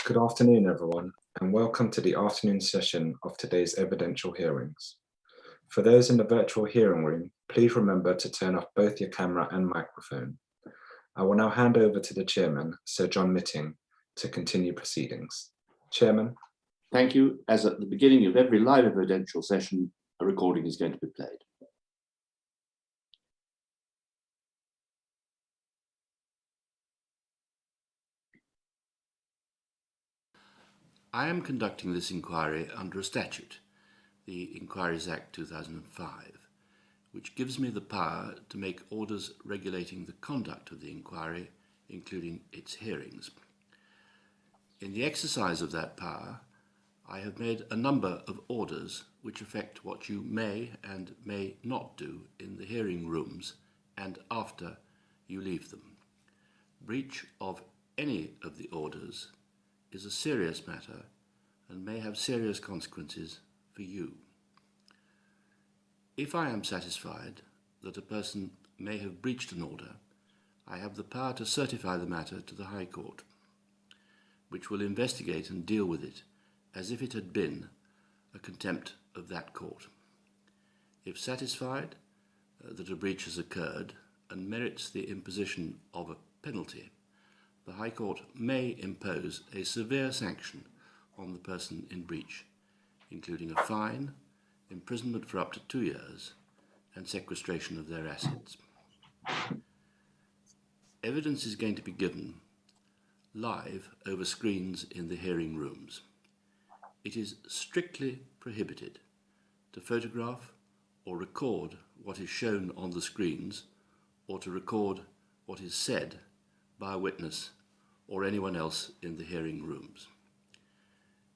Good afternoon, everyone, and welcome to the afternoon session of today's evidential hearings. For those in the virtual hearing room, please remember to turn off both your camera and microphone. I will now hand over to the Chairman, Sir John Mitting, to continue proceedings. Chairman. Thank you. As at the beginning of every live evidential session, a recording is going to be played. I am conducting this inquiry under a statute, the Inquiries Act 2005, which gives me the power to make orders regulating the conduct of the inquiry, including its hearings. In the exercise of that power, I have made a number of orders which affect what you may and may not do in the hearing rooms and after you leave them. Breach of any of the orders is a serious matter and may have serious consequences for you. If I am satisfied that a person may have breached an order, I have the power to certify the matter to the High Court, which will investigate and deal with it as if it had been a contempt of that court. If satisfied that a breach has occurred and merits the imposition of a penalty, the High Court may impose a severe sanction on the person in breach, including a fine, imprisonment for up to 2 years, and sequestration of their assets. Evidence is going to be given live over screens in the hearing rooms. It is strictly prohibited to photograph or record what is shown on the screens or to record what is said by a witness or anyone else in the hearing rooms.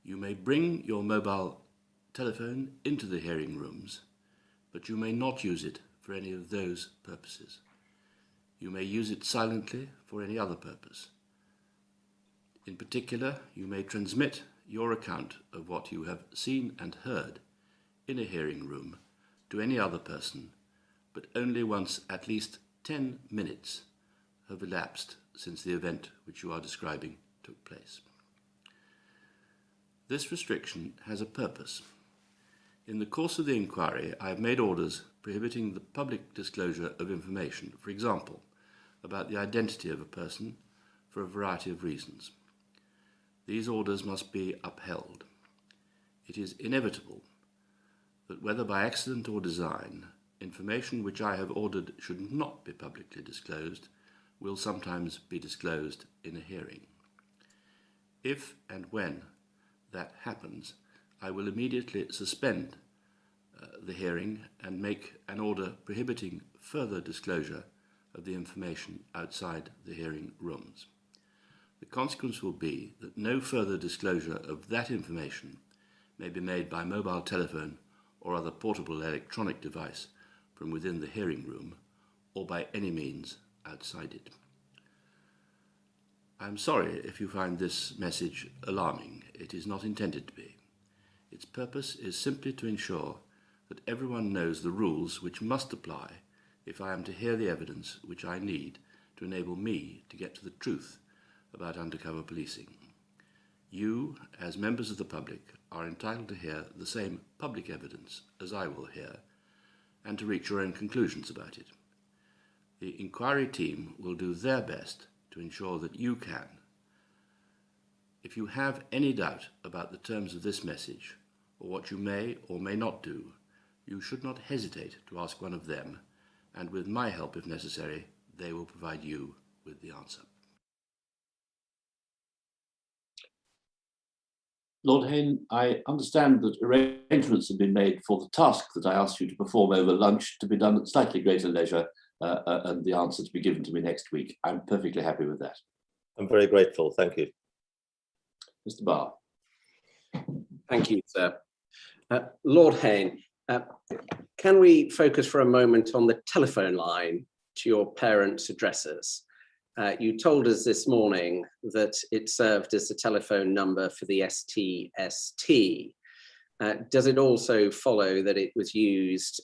You may bring your mobile telephone into the hearing rooms, but you may not use it for any of those purposes. You may use it silently for any other purpose. In particular, you may transmit your account of what you have seen and heard in a hearing room to any other person, but only once at least 10 minutes have elapsed since the event which you are describing took place. This restriction has a purpose. In the course of the inquiry, I have made orders prohibiting the public disclosure of information, for example, about the identity of a person for a variety of reasons. These orders must be upheld. It is inevitable that whether by accident or design, information which I have ordered should not be publicly disclosed will sometimes be disclosed in a hearing. If and when that happens, I will immediately suspend the hearing and make an order prohibiting further disclosure of the information outside the hearing rooms. The consequence will be that no further disclosure of that information may be made by mobile telephone or other portable electronic device from within the hearing room or by any means outside it. I am sorry if you find this message alarming. It is not intended to be. Its purpose is simply to ensure that everyone knows the rules which must apply if I am to hear the evidence which I need to enable me to get to the truth about undercover policing. You, as members of the public, are entitled to hear the same public evidence as I will hear and to reach your own conclusions about it. The inquiry team will do their best to ensure that you can. If you have any doubt about the terms of this message or what you may or may not do, you should not hesitate to ask one of them, and with my help if necessary, they will provide you with the answer. Lord Hain, I understand that arrangements have been made for the task that I asked you to perform over lunch to be done at slightly greater leisure and the answer to be given to me next week. I'm perfectly happy with that. I'm very grateful. Thank you. Mr. Barr. Thank you, sir. Lord Hain, can we focus for a moment on the telephone line to your parents' addresses? You told us this morning that it served as a telephone number for the STST. Does it also follow that it was used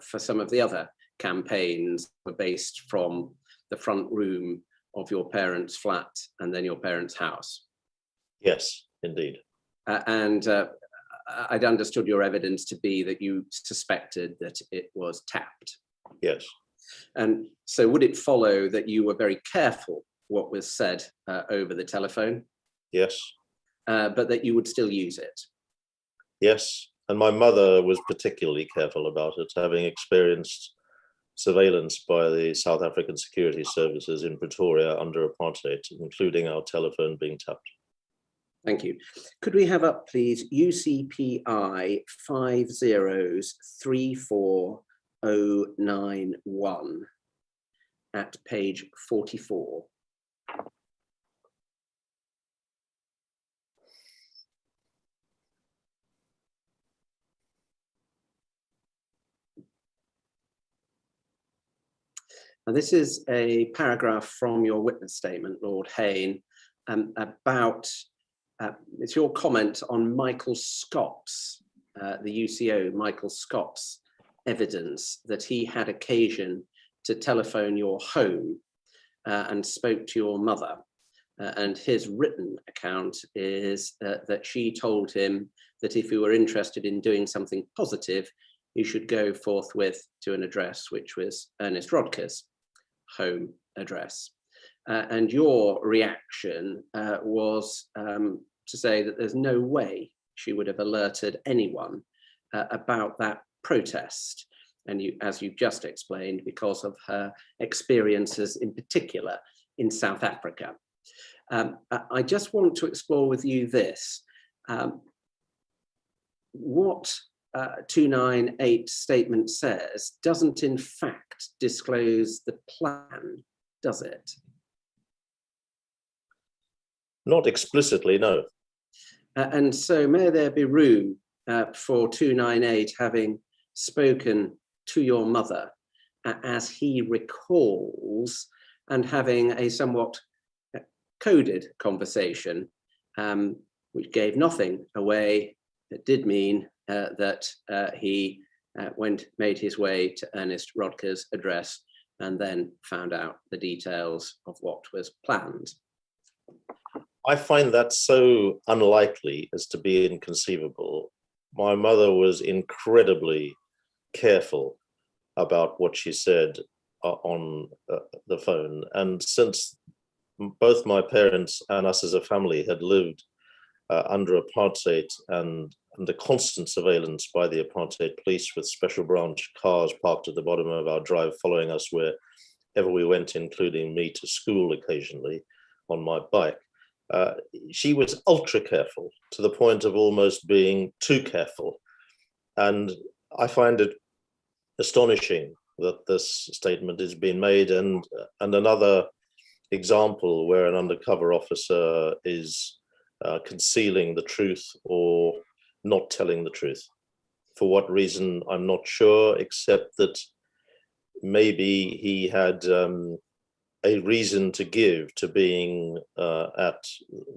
for some of the other campaigns that were based from the front room of your parents' flat and then your parents' house? Yes, indeed. And I'd understood your evidence to be that you suspected that it was tapped. Yes. And so would it follow that you were very careful what was said over the telephone? Yes. But that you would still use it? Yes. And my mother was particularly careful about it, having experienced surveillance by the South African security services in Pretoria under apartheid, including our telephone being tapped. Thank you. Could we have up, please, UCPI 5034091 at page 44? Now, this is a paragraph from your witness statement, Lord Hain, about, it's your comment on Michael Scott's, the UCO, Michael Scott's evidence that he had occasion to telephone your home and spoke to your mother. And his written account is that she told him that if he were interested in doing something positive, he should go forthwith to an address which was Ernest Rodker's home address. And your reaction was to say that there's no way she would have alerted anyone about that protest. And you, as you just explained, because of her experiences in particular in South Africa. I just want to explore with you this. What 298 statement says doesn't in fact disclose the plan, does it? Not explicitly, no. And so may there be room for 298 having spoken to your mother as he recalls and having a somewhat coded conversation, which gave nothing away. It did mean that he made his way to Ernest Rodker's address and then found out the details of what was planned. I find that so unlikely as to be inconceivable. My mother was incredibly careful about what she said on the phone. And since both my parents and us as a family had lived under apartheid and under constant surveillance by the apartheid police with special branch cars parked at the bottom of our drive following us wherever we went, including me to school occasionally on my bike, she was ultra careful to the point of almost being too careful. And I find it astonishing that this statement is being made, and another example where an undercover officer is concealing the truth or not telling the truth. For what reason, I'm not sure, except that maybe he had a reason to give to being at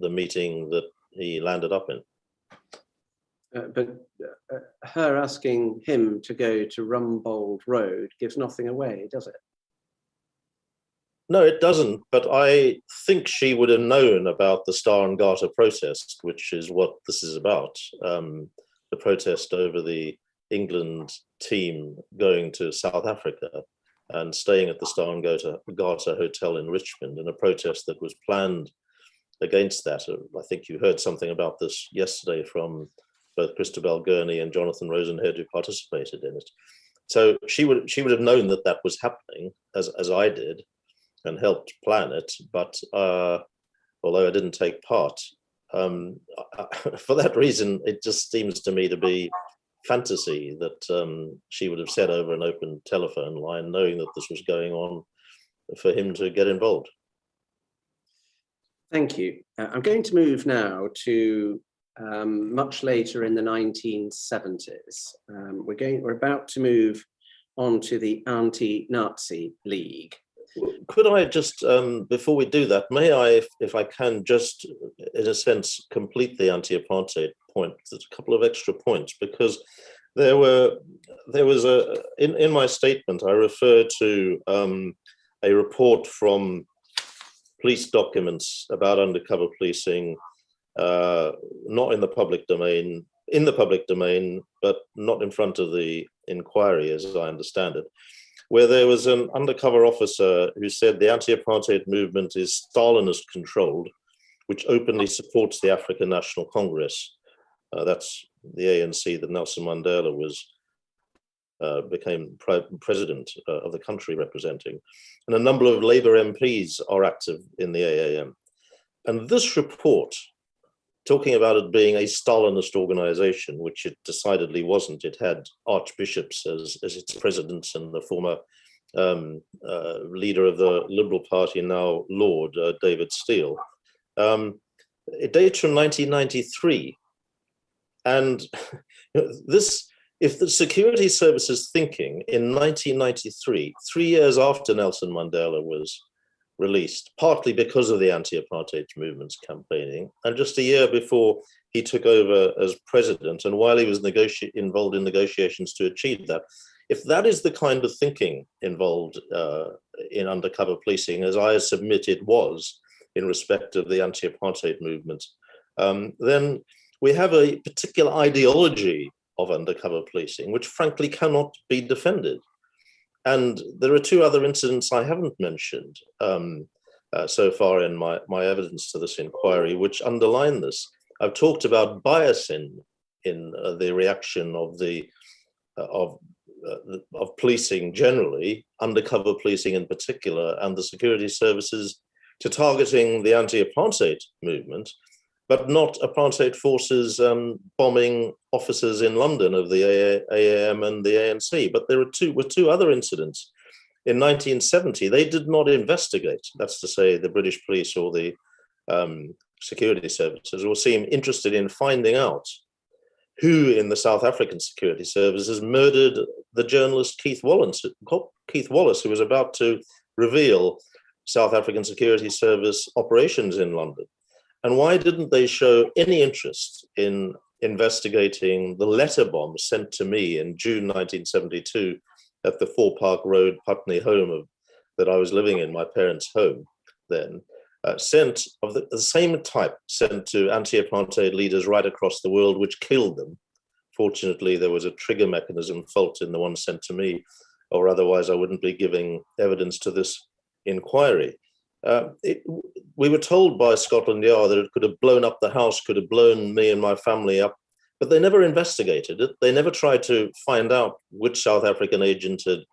the meeting that he landed up in. But her asking him to go to Rumbold Road gives nothing away, does it? No, it doesn't. But I think she would have known about the Star and Garter protest, which is what this is about. The protest over the England team going to South Africa and staying at the Star and Garter Hotel in Richmond, in a protest that was planned against that. I think you heard something about this yesterday from both Christabel Gurney and Jonathan Rosenhead, who participated in it. So she would have known that that was happening, as I did, and helped plan it. But although I didn't take part, for that reason, it just seems to me to be fantasy that she would have said over an open telephone line, knowing that this was going on, for him to get involved. Thank you. I'm going to move now to much later in the 1970s. We're about to move on to the Anti-Nazi League. Could I just, before we do that, may I, if I can, just in a sense, complete the anti-apartheid point? There's a couple of extra points, because there was in my statement, I refer to a report from police documents about undercover policing not in the public domain, but not in front of the inquiry, as I understand it, where there was an undercover officer who said the anti-apartheid movement is Stalinist controlled, which openly supports the African National Congress. That's the ANC that Nelson Mandela became president of the country representing. And a number of Labour MPs are active in the AAM. And this report, talking about it being a Stalinist organization, which it decidedly wasn't. It had archbishops as its presidents and the former leader of the Liberal Party, now Lord David Steele. It dates from 1993. And this, if the security services thinking in 1993, 3 years after Nelson Mandela was released, partly because of the anti-apartheid movement's campaigning, and just a year before he took over as president, and while he was involved in negotiations to achieve that, if that is the kind of thinking involved in undercover policing, as I submit it was in respect of the anti-apartheid movement, then we have a particular ideology of undercover policing, which frankly cannot be defended. And there are two other incidents I haven't mentioned so far in my evidence to this inquiry, which underline this. I've talked about bias in the reaction of policing generally, undercover policing in particular, and the security services to targeting the anti-apartheid movement, but not apartheid forces bombing officers in London of the AAM and the ANC. But there were two other incidents. In 1970, they did not investigate. That's to say, the British police or the security services will seem interested in finding out who in the South African security services murdered the journalist Keith Wallace, who was about to reveal South African security service operations in London. And why didn't they show any interest in investigating the letter bomb sent to me in June 1972 at the 4 Park Road Putney home that I was living in, my parents' home then, sent of the same type, sent to anti-apartheid leaders right across the world, which killed them. Fortunately, there was a trigger mechanism fault in the one sent to me, or otherwise I wouldn't be giving evidence to this inquiry. We were told by Scotland Yard that it could have blown up the house, could have blown me and my family up, but they never investigated it. They never tried to find out which South African agent had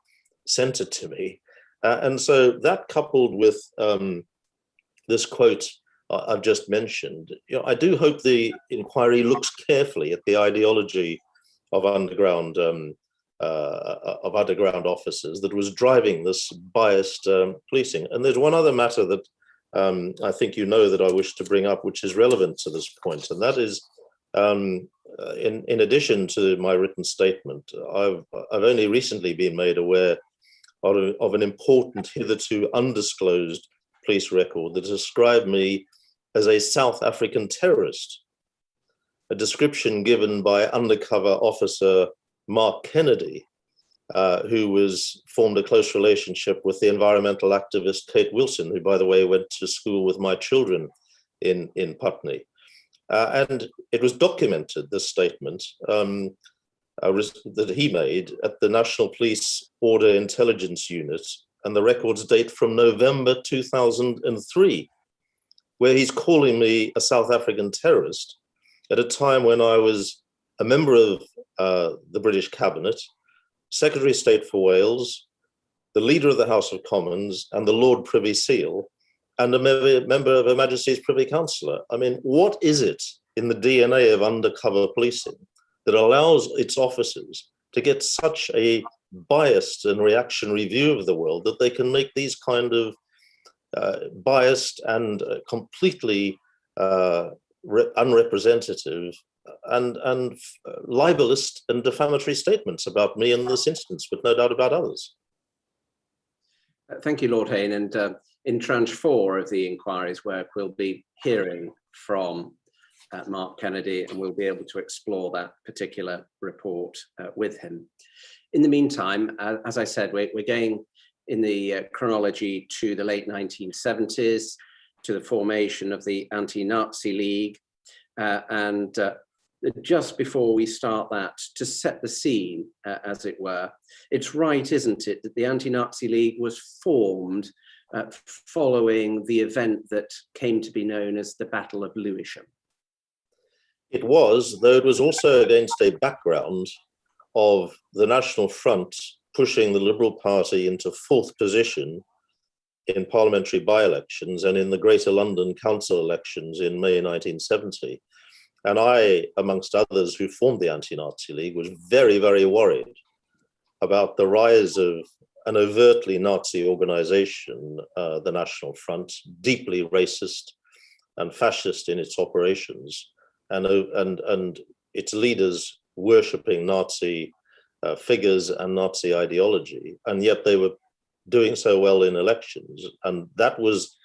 sent it to me. And so that, coupled with this quote I've just mentioned, I do hope the inquiry looks carefully at the ideology of underground officers that was driving this biased policing. And there's one other matter that I think you know that I wish to bring up, which is relevant to this point, and that is, in addition to my written statement, I've only recently been made aware of an important, hitherto undisclosed police record that described me as a South African terrorist, a description given by undercover officer Mark Kennedy, who formed a close relationship with the environmental activist Kate Wilson, who, by the way, went to school with my children in Putney. And it was documented, this statement, that he made at the National Police Order Intelligence Unit, and the records date from November 2003, where he's calling me a South African terrorist at a time when I was a member of the British Cabinet, Secretary of State for Wales, the Leader of the House of Commons, and the Lord Privy Seal, and a member of Her Majesty's Privy Councillor. I mean, what is it in the DNA of undercover policing that allows its officers to get such a biased and reactionary view of the world that they can make these kind of biased and completely unrepresentative and libelous and defamatory statements about me in this instance, but no doubt about others? Thank you, Lord Hain. And in tranche 4 of the inquiry's work, we'll be hearing from Mark Kennedy, and we'll be able to explore that particular report with him. In the meantime, as I said, we're going in the chronology to the late 1970s, to the formation of the Anti-Nazi League, and just before we start that, to set the scene, as it were, it's right, isn't it, that the Anti-Nazi League was formed following the event that came to be known as the Battle of Lewisham? It was, though it was also against a background of the National Front pushing the Liberal Party into fourth position in parliamentary by-elections and in the Greater London Council elections in May 1970. And I, amongst others who formed the Anti-Nazi League, was very, very worried about the rise of an overtly Nazi organization, the National Front, deeply racist and fascist in its operations, and its leaders worshipping Nazi figures and Nazi ideology, and yet they were doing so well in elections. And that was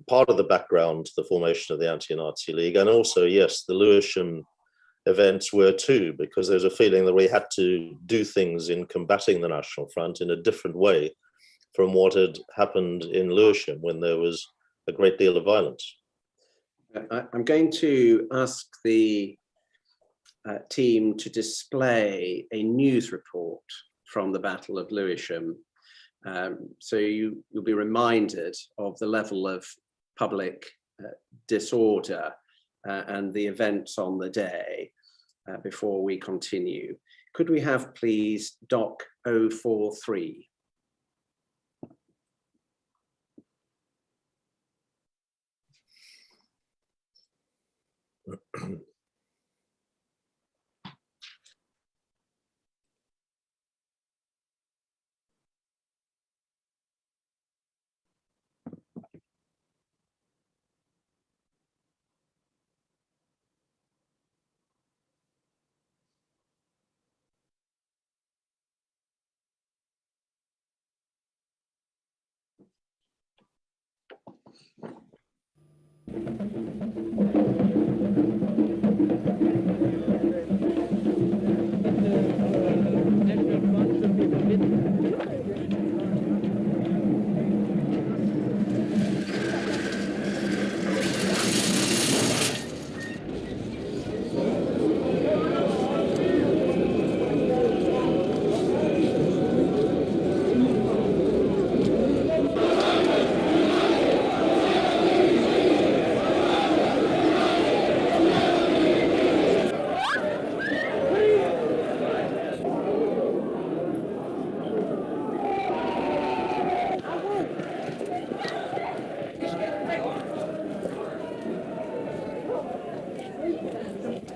part of the background to the formation of the Anti-Nazi League. And also, yes, the Lewisham events were too, because there's a feeling that we had to do things in combating the National Front in a different way from what had happened in Lewisham, when there was a great deal of violence. I'm going to ask the team to display a news report from the Battle of Lewisham, so you'll be reminded of the level of public disorder and the events on the day before we continue. Could we have, please, Doc 043?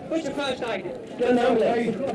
Push the first aid. Get an ambulance.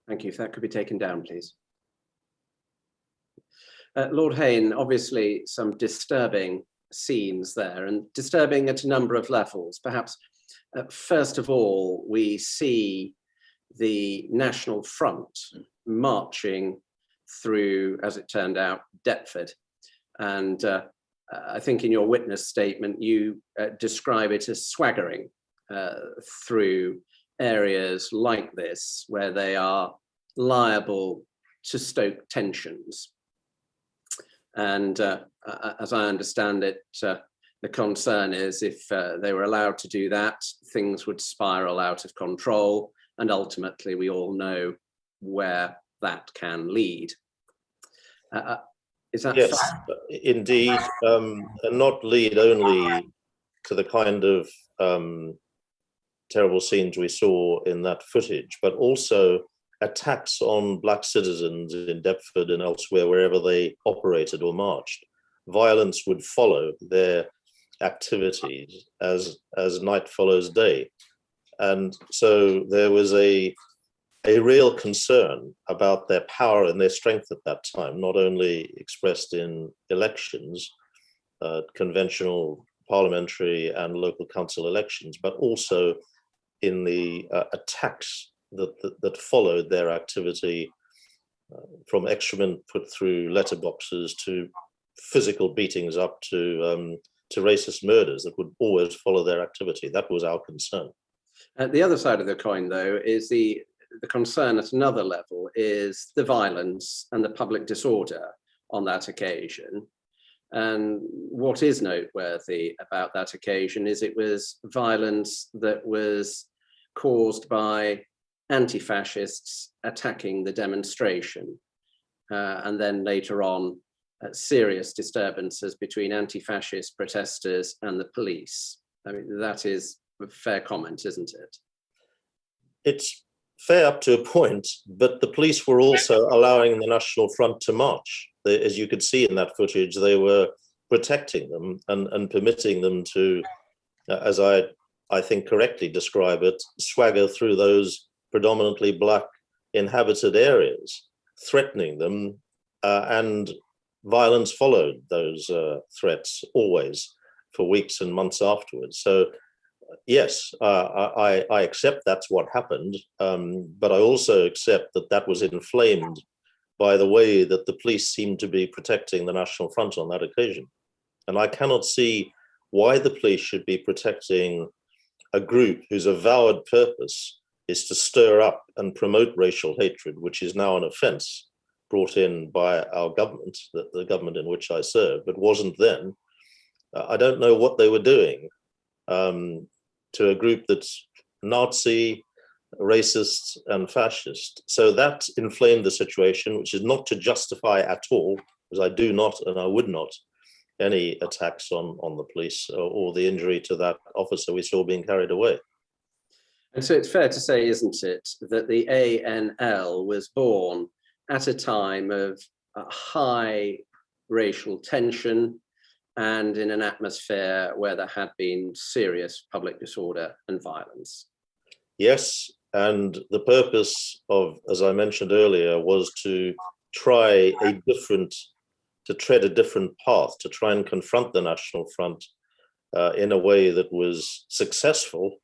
Thank you. If that could be taken down, please. Lord Hain, obviously some disturbing scenes there, and disturbing at a number of levels. Perhaps first of all, we see the National Front marching through, as it turned out, Deptford. And I think in your witness statement, you describe it as swaggering through areas like this, where they are liable to stoke tensions. And as I understand it, the concern is if they were allowed to do that, things would spiral out of control. And ultimately, we all know where that can lead. Is that yes, fair? indeed, and not lead only to the kind of terrible scenes we saw in that footage, but also attacks on black citizens in Deptford and elsewhere, wherever they operated or marched. Violence would follow their activities as night follows day. And so there was a real concern about their power and their strength at that time, not only expressed in elections, conventional, parliamentary and local council elections, but also in the attacks that followed their activity, from excrement put through letterboxes to physical beatings up to racist murders that would always follow their activity. That was our concern. The other side of the coin, though, is the concern at another level is the violence and the public disorder on that occasion. And what is noteworthy about that occasion is it was violence that was caused by anti-fascists attacking the demonstration. And then later on, serious disturbances between anti-fascist protesters and the police. I mean, that is a fair comment, isn't it? It's fair up to a point, but the police were also allowing the National Front to march. As you could see in that footage, they were protecting them and permitting them to, as I think correctly describe it, swagger through those predominantly black inhabited areas, threatening them, and violence followed those threats always for weeks and months afterwards. So yes, I accept that's what happened, but I also accept that that was inflamed by the way that the police seemed to be protecting the National Front on that occasion. And I cannot see why the police should be protecting a group whose avowed purpose is to stir up and promote racial hatred, which is now an offence brought in by our government, the government in which I serve, but wasn't then. I don't know what they were doing to a group that's Nazi, racist and fascist. So that inflamed the situation, which is not to justify at all, because I do not and I would not, any attacks on the police or the injury to that officer we saw being carried away. And so it's fair to say, isn't it, that the ANL was born at a time of high racial tension and in an atmosphere where there had been serious public disorder and violence? Yes, and the purpose of, as I mentioned earlier, was to try to tread a different path, to try and confront the National Front in a way that was successful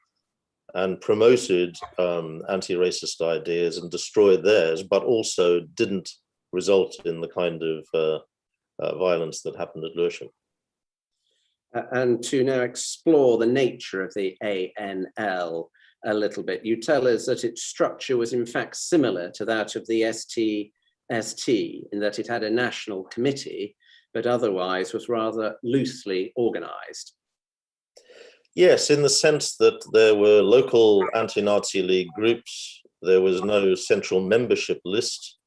and promoted anti-racist ideas and destroyed theirs, but also didn't result in the kind of violence that happened at Lewisham. And to now explore the nature of the ANL a little bit, you tell us that its structure was in fact similar to that of the STST, in that it had a national committee, but otherwise was rather loosely organized. Yes, in the sense that there were local anti-Nazi League groups, there was no central membership list,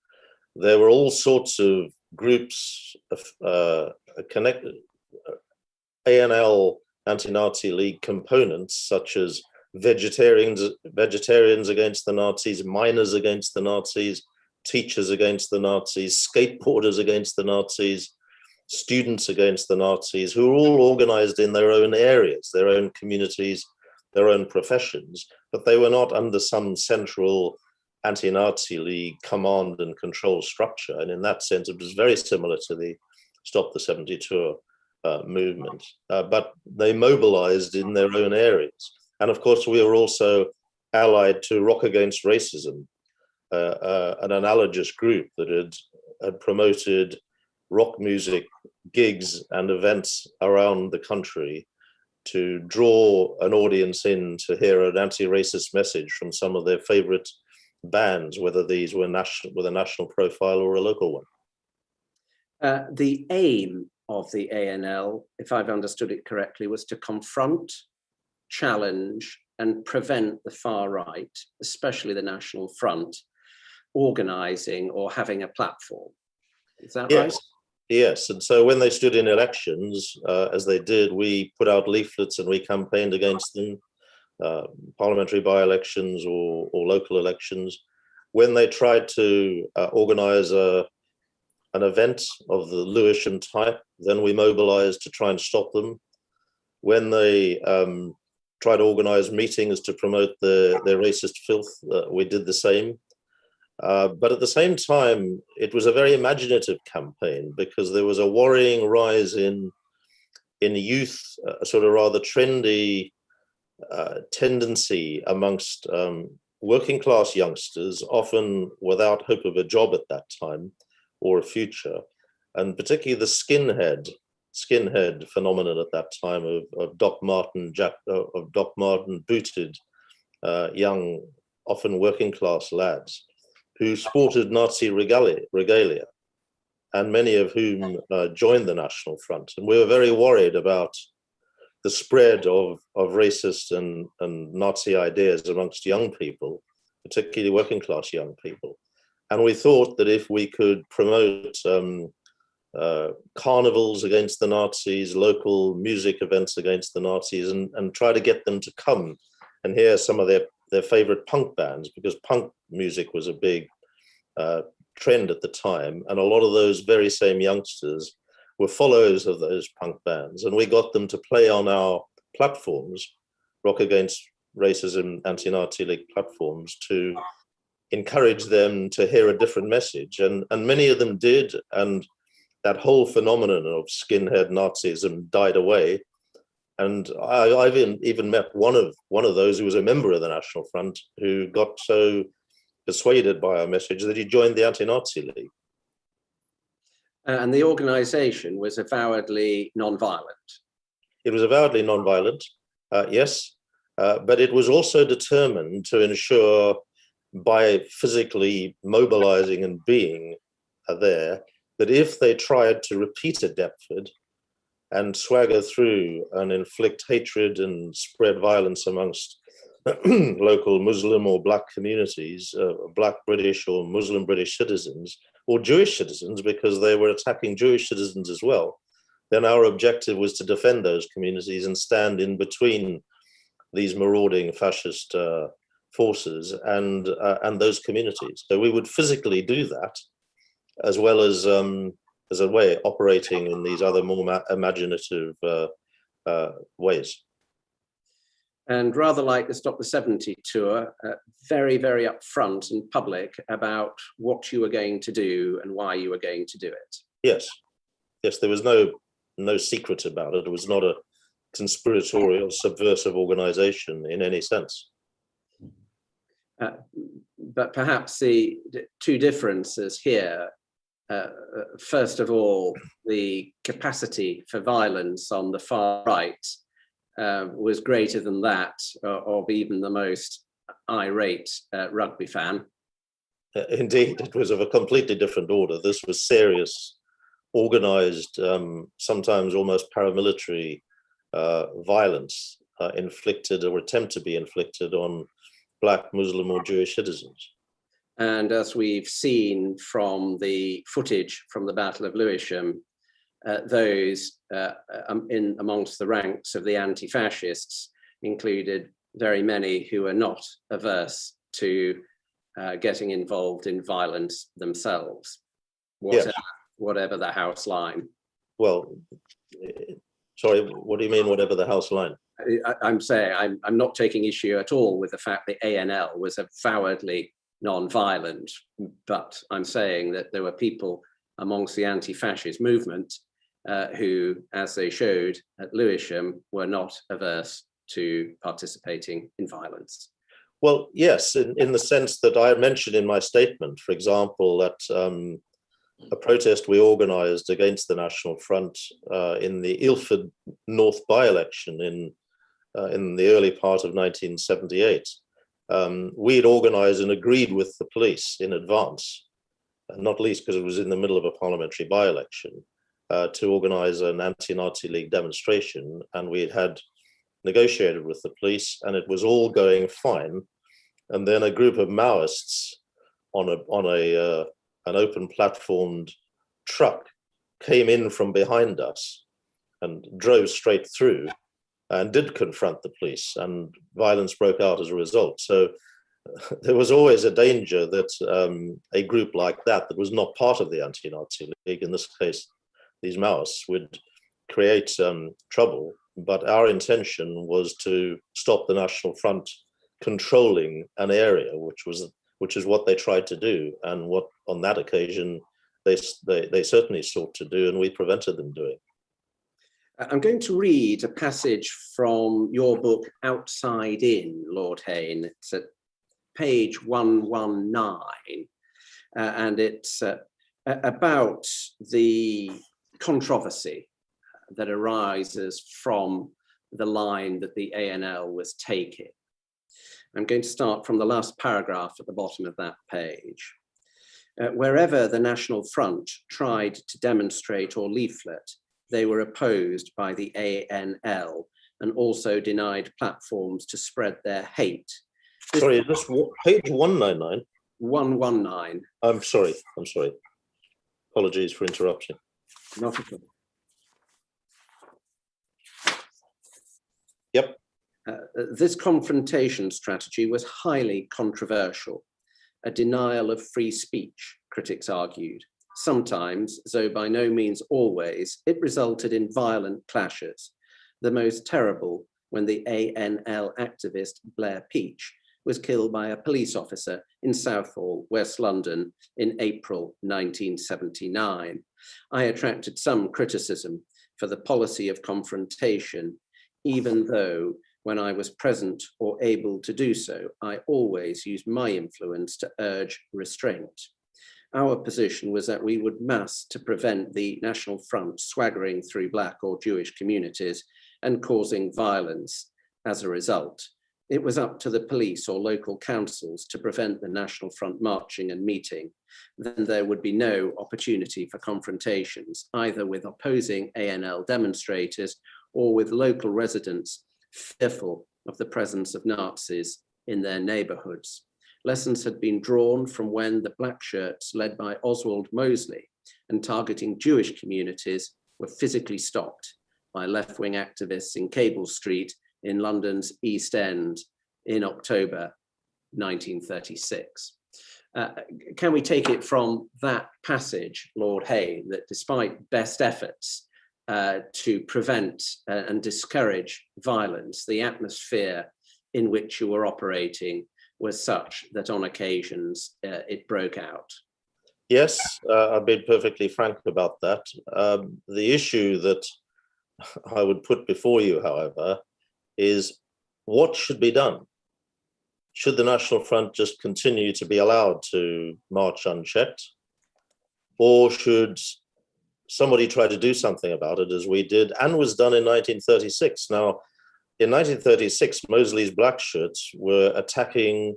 there were all sorts of groups connected, ANL anti-Nazi League components, such as vegetarians against the Nazis, miners against the Nazis, teachers against the Nazis, skateboarders against the Nazis, students against the Nazis, who were all organized in their own areas, their own communities, their own professions, but they were not under some central anti-Nazi League command and control structure. And in that sense, it was very similar to the Stop the 72 movement. But they mobilized in their own areas. And of course, we were also allied to Rock Against Racism, an analogous group that had promoted rock music gigs and events around the country to draw an audience in to hear an anti-racist message from some of their favorite bands, whether these were with a national profile or a local one. The aim of the ANL, if I've understood it correctly, was to confront, challenge, and prevent the far right, especially the National Front, organizing or having a platform. Is that right? Yes, and so when they stood in elections, as they did, we put out leaflets and we campaigned against them, parliamentary by-elections or local elections. When they tried to organize an event of the Lewisham type, then we mobilized to try and stop them. When they tried to organize meetings to promote their racist filth, we did the same. But at the same time, it was a very imaginative campaign because there was a worrying rise in youth, a sort of rather trendy tendency amongst working class youngsters, often without hope of a job at that time or a future, and particularly the skinhead phenomenon at that time of Doc Marten booted young, often working class lads who sported Nazi regalia, and many of whom joined the National Front. And we were very worried about the spread of racist and Nazi ideas amongst young people, particularly working class young people. And we thought that if we could promote carnivals against the Nazis, local music events against the Nazis, and try to get them to come and hear some of their favorite punk bands, because punk music was a big trend at the time. And a lot of those very same youngsters were followers of those punk bands. And we got them to play on our platforms, Rock Against Racism, Anti-Nazi League platforms, to encourage them to hear a different message. And many of them did. And that whole phenomenon of skinhead Nazism died away. And I've even met one of those who was a member of the National Front, who got so persuaded by our message that he joined the Anti-Nazi League. And the organization was avowedly non-violent. It was avowedly non-violent, yes, but it was also determined to ensure, by physically mobilizing and being there, that if they tried to repeat at Deptford and swagger through and inflict hatred and spread violence amongst local Muslim or Black communities, Black British or Muslim British citizens, or Jewish citizens, because they were attacking Jewish citizens as well, then our objective was to defend those communities and stand in between these marauding fascist forces and those communities. So we would physically do that, as well as a way operating in these other more imaginative ways. And rather like the Stop the 70 tour, very, very upfront and public about what you were going to do and why you were going to do it. Yes, there was no secret about it. It was not a conspiratorial, subversive organization in any sense. But perhaps the two differences here, first of all, the capacity for violence on the far right was greater than that of even the most irate rugby fan. Indeed, it was of a completely different order. This was serious, organized, sometimes almost paramilitary violence inflicted or attempt to be inflicted on Black, Muslim or Jewish citizens. And as we've seen from the footage from the Battle of Lewisham, those in amongst the ranks of the anti-fascists included very many who are not averse to getting involved in violence themselves, whatever the house line. Well, sorry, what do you mean, whatever the house line? I'm saying I'm not taking issue at all with the fact the ANL was avowedly non-violent, but I'm saying that there were people amongst the anti-fascist movement who, as they showed at Lewisham, were not averse to participating in violence. Well, yes, in the sense that I mentioned in my statement, for example, that a protest we organised against the National Front in the Ilford North by-election in the early part of 1978. We had organised and agreed with the police in advance, not least because it was in the middle of a parliamentary by-election, to organise an anti-Nazi League demonstration, and we had negotiated with the police, and it was all going fine. And then a group of Maoists on an open platformed truck came in from behind us and drove straight through and did confront the police, and violence broke out as a result. So there was always a danger that a group like that was not part of the anti-Nazi League, in this case, these Maoists, would create trouble. But our intention was to stop the National Front controlling an area, which is what they tried to do, and what on that occasion they certainly sought to do, and we prevented them doing. I'm going to read a passage from your book Outside In, Lord Hain. It's at page 119, and it's about the controversy that arises from the line that the ANL was taking. I'm going to start from the last paragraph at the bottom of that page. Wherever the National Front tried to demonstrate or leaflet, they were opposed by the ANL and also denied platforms to spread their hate. Sorry, is this page 199? 119. I'm sorry. Apologies for interrupting. Not at all. Yep. This confrontation strategy was highly controversial, a denial of free speech, critics argued. Sometimes, though by no means always, it resulted in violent clashes, the most terrible when the ANL activist Blair Peach was killed by a police officer in Southall, West London in April 1979. I attracted some criticism for the policy of confrontation, even though when I was present or able to do so, I always used my influence to urge restraint. Our position was that we would mass to prevent the National Front swaggering through Black or Jewish communities and causing violence as a result. It was up to the police or local councils to prevent the National Front marching and meeting. Then there would be no opportunity for confrontations, either with opposing ANL demonstrators or with local residents fearful of the presence of Nazis in their neighborhoods. Lessons had been drawn from when the Black Shirts, led by Oswald Mosley and targeting Jewish communities, were physically stopped by left-wing activists in Cable Street in London's East End in October 1936. Can we take it from that passage, Lord Hain, that despite best efforts to prevent and discourage violence, the atmosphere in which you were operating was such that on occasions it broke out? Yes, I've been perfectly frank about that. The issue that I would put before you, however, is what should be done? Should the National Front just continue to be allowed to march unchecked? Or should somebody try to do something about it, as we did and was done in 1936? Now, in 1936, Mosley's Black Shirts were attacking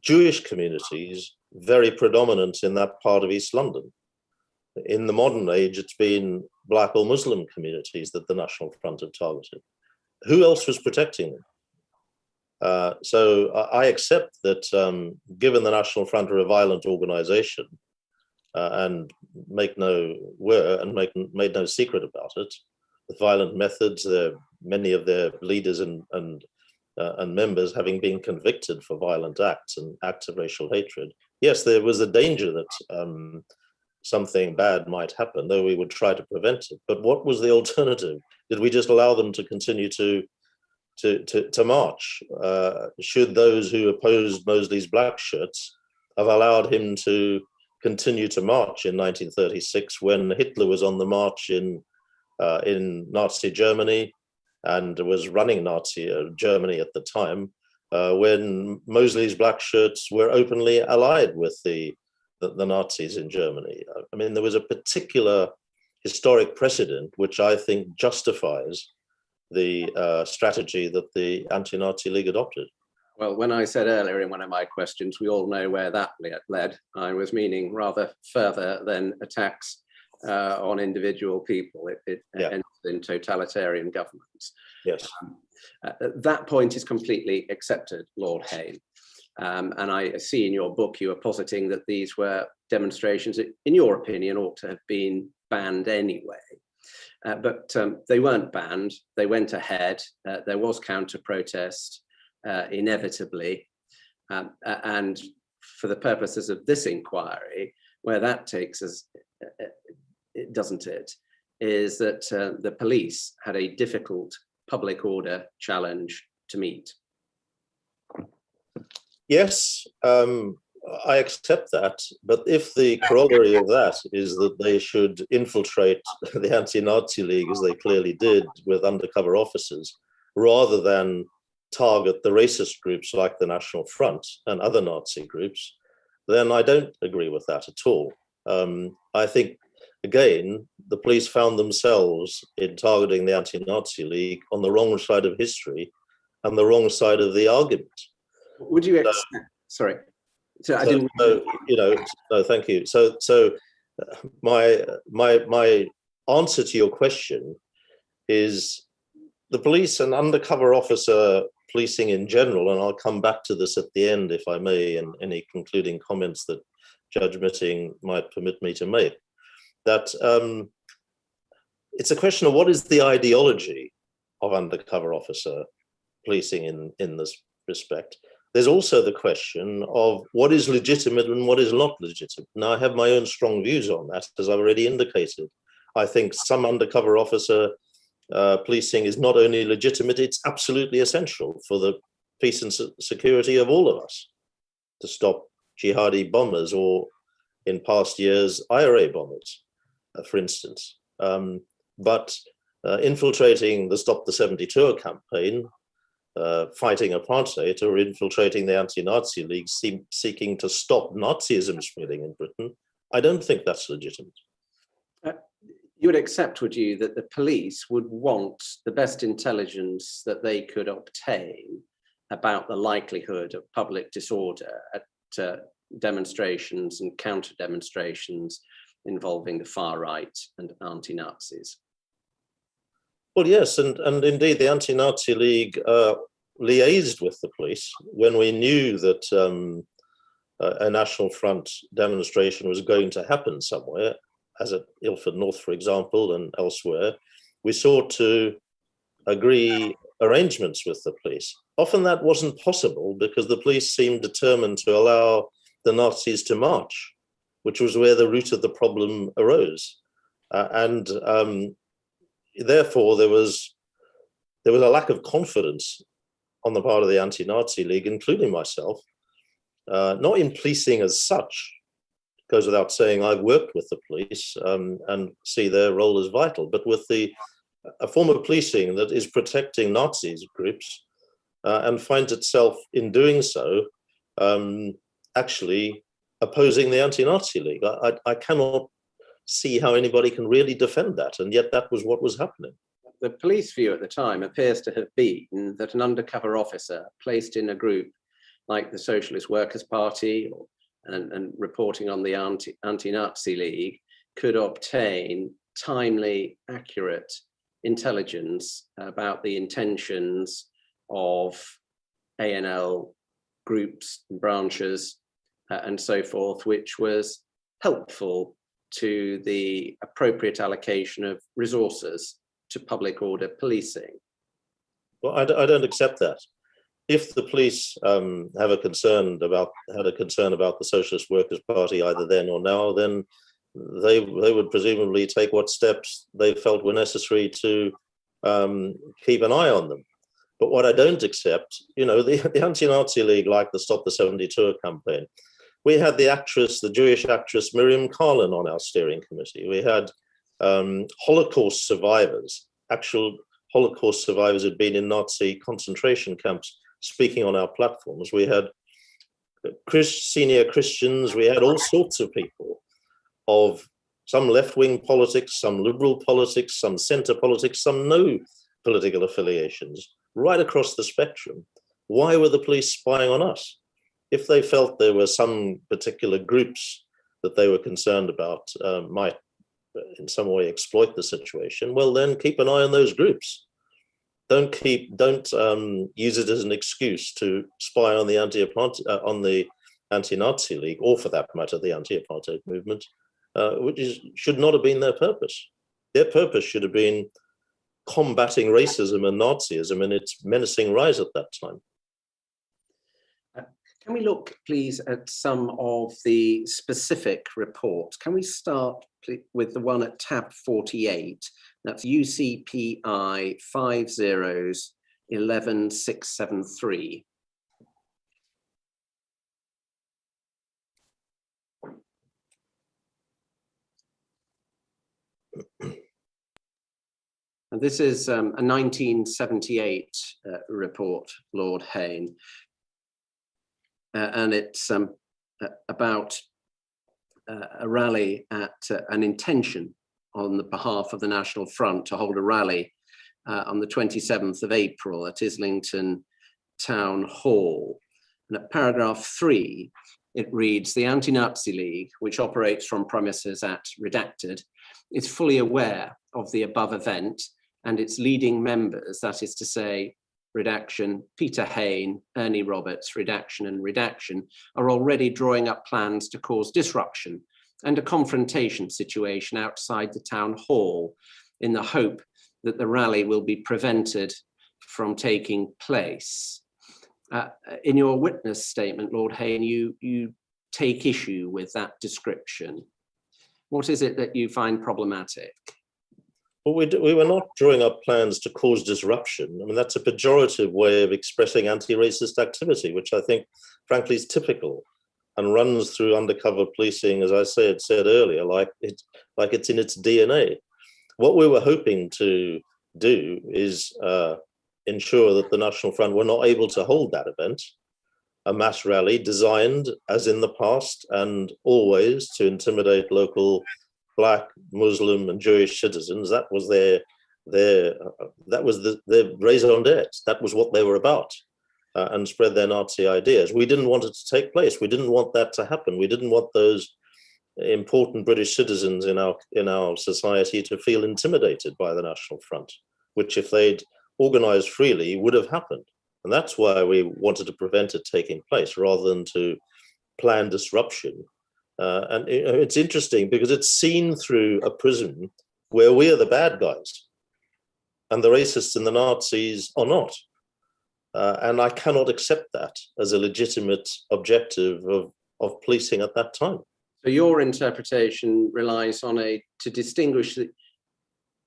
Jewish communities, very predominant in that part of East London. In the modern age, it's been Black or Muslim communities that the National Front have targeted. Who else was protecting them? So I accept that given the National Front are a violent organization and made no secret about it, with violent methods, many of their leaders and members having been convicted for violent acts and acts of racial hatred. Yes, there was a danger that something bad might happen, though we would try to prevent it. But what was the alternative? Did we just allow them to continue to march? Should those who opposed Mosley's Black Shirts have allowed him to continue to march in 1936 when Hitler was on the march in Nazi Germany and was running Nazi Germany at the time, when Mosley's black shirts were openly allied with the Nazis in Germany. I mean, there was a particular historic precedent which I think justifies the strategy that the Anti-Nazi League adopted. Well, when I said earlier in one of my questions, we all know where that led. I was meaning rather further than attacks on individual people. It ended in totalitarian governments. Yes. That point is completely accepted, Lord Hain. And I see in your book you are positing that these were demonstrations that, in your opinion, ought to have been banned anyway. But they weren't banned. They went ahead. There was counter-protest. Inevitably, and for the purposes of this inquiry, where that takes us, doesn't it, is that the police had a difficult public order challenge to meet. Yes, I accept that, but if the corollary of that is that they should infiltrate the Anti-Nazi League, as they clearly did with undercover officers, rather than target the racist groups like the National Front and other Nazi groups, then I don't agree with that at all. I think, again, the police found themselves in targeting the Anti-Nazi League on the wrong side of history and the wrong side of the argument. Would you accept? Sorry, so I didn't. No, thank you. So my answer to your question is the police and undercover officer policing in general, and I'll come back to this at the end, if I may, in any concluding comments that Judge Mitting might permit me to make, that it's a question of what is the ideology of undercover officer policing in this respect. There's also the question of what is legitimate and what is not legitimate. Now, I have my own strong views on that, as I've already indicated. I think some undercover officer policing is not only legitimate, it's absolutely essential for the peace and security of all of us, to stop jihadi bombers or, in past years, IRA bombers, for instance. But infiltrating the Stop the 72 campaign, fighting apartheid, or infiltrating the Anti-Nazi League seeking to stop Nazism spreading in Britain, I don't think that's legitimate. You would accept, would you, that the police would want the best intelligence that they could obtain about the likelihood of public disorder at demonstrations and counter demonstrations involving the far right and anti-Nazis? Well, yes, and indeed the Anti-Nazi League liaised with the police when we knew that a National Front demonstration was going to happen somewhere, as at Ilford North, for example, and elsewhere. We sought to agree arrangements with the police. Often that wasn't possible because the police seemed determined to allow the Nazis to march, which was where the root of the problem arose. Therefore, there was a lack of confidence on the part of the Anti-Nazi League, including myself, not in policing as such. It goes without saying, I've worked with the police and see their role as vital, but with a form of policing that is protecting Nazis groups and finds itself in doing so actually opposing the Anti-Nazi League. I cannot see how anybody can really defend that, and yet that was what was happening. The police view at the time appears to have been that an undercover officer placed in a group like the Socialist Workers' Party and reporting on the Anti-Nazi League could obtain timely, accurate intelligence about the intentions of ANL groups and branches and so forth, which was helpful to the appropriate allocation of resources to public order policing. Well, I don't accept that. If the police had a concern about the Socialist Workers' Party either then or now, then they would presumably take what steps they felt were necessary to keep an eye on them. But what I don't accept, the Anti-Nazi League, like the Stop the 72 campaign, We had the Jewish actress Miriam Karlin on our steering committee. We had Holocaust survivors, actual Holocaust survivors who'd been in Nazi concentration camps, speaking on our platforms. We had senior Christians. We had all sorts of people of some left-wing politics, some liberal politics, some centre politics, some no political affiliations, right across the spectrum. Why were the police spying on us? If they felt there were some particular groups that they were concerned about might in some way exploit the situation, well, then keep an eye on those groups. Don't use it as an excuse to spy on the anti-Nazi League, or for that matter, the anti-apartheid movement, which should not have been their purpose. Their purpose should have been combating racism and Nazism in its menacing rise at that time. Can we look, please, at some of the specific reports? Can we start with the one at tab 48? That's UCPI 50-11673. And this is a 1978 report, Lord Hain. And it's about a rally at an intention on the behalf of the National Front to hold a rally on the 27th of April at Islington Town Hall. And at paragraph 3, it reads, the Anti-Nazi League, which operates from premises at redacted, is fully aware of the above event and its leading members, that is to say, redaction, Peter Hain, Ernie Roberts, redaction and redaction, are already drawing up plans to cause disruption and a confrontation situation outside the town hall in the hope that the rally will be prevented from taking place. In your witness statement, Lord Hain, you take issue with that description. What is it that you find problematic? Well, we were not drawing up plans to cause disruption. I mean, that's a pejorative way of expressing anti-racist activity, which I think, frankly, is typical and runs through undercover policing, as I said earlier, like it's in its DNA. What we were hoping to do is ensure that the National Front were not able to hold that event, a mass rally designed, as in the past and always, to intimidate local Black, Muslim, and Jewish citizens. That was their raison d'etre. That was what they were about, and spread their Nazi ideas. We didn't want it to take place. We didn't want that to happen. We didn't want those important British citizens in our society to feel intimidated by the National Front, which, if they'd organised freely, would have happened. And that's why we wanted to prevent it taking place, rather than to plan disruption. And it's interesting because it's seen through a prism where we are the bad guys and the racists and the Nazis are not. And I cannot accept that as a legitimate objective of policing at that time. So your interpretation relies on to distinguish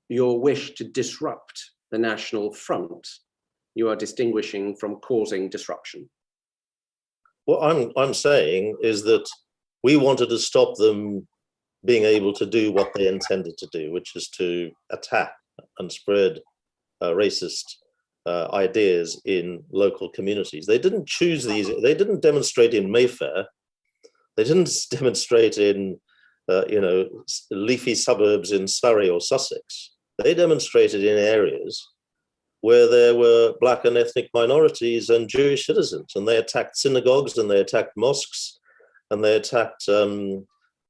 your wish to disrupt the National Front. You are distinguishing from causing disruption. What I'm saying is that we wanted to stop them being able to do what they intended to do, which is to attack and spread racist ideas in local communities. They didn't choose these. They didn't demonstrate in Mayfair. They didn't demonstrate in leafy suburbs in Surrey or Sussex. They demonstrated in areas where there were Black and ethnic minorities and Jewish citizens, and they attacked synagogues and they attacked mosques, and they attacked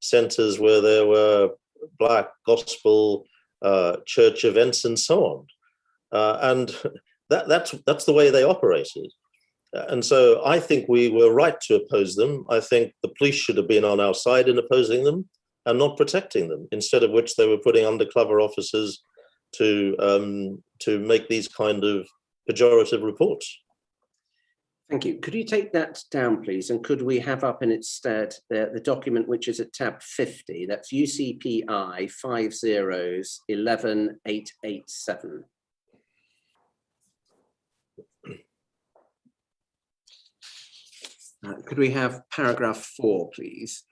centres where there were Black gospel church events and so on. And that's the way they operated. And so I think we were right to oppose them. I think the police should have been on our side in opposing them and not protecting them, instead of which they were putting undercover officers to make these kind of pejorative reports. Thank you. Could you take that down, please? And could we have up in its stead the document which is at tab 50? That's UCPI 50-11887. Could we have paragraph 4, please?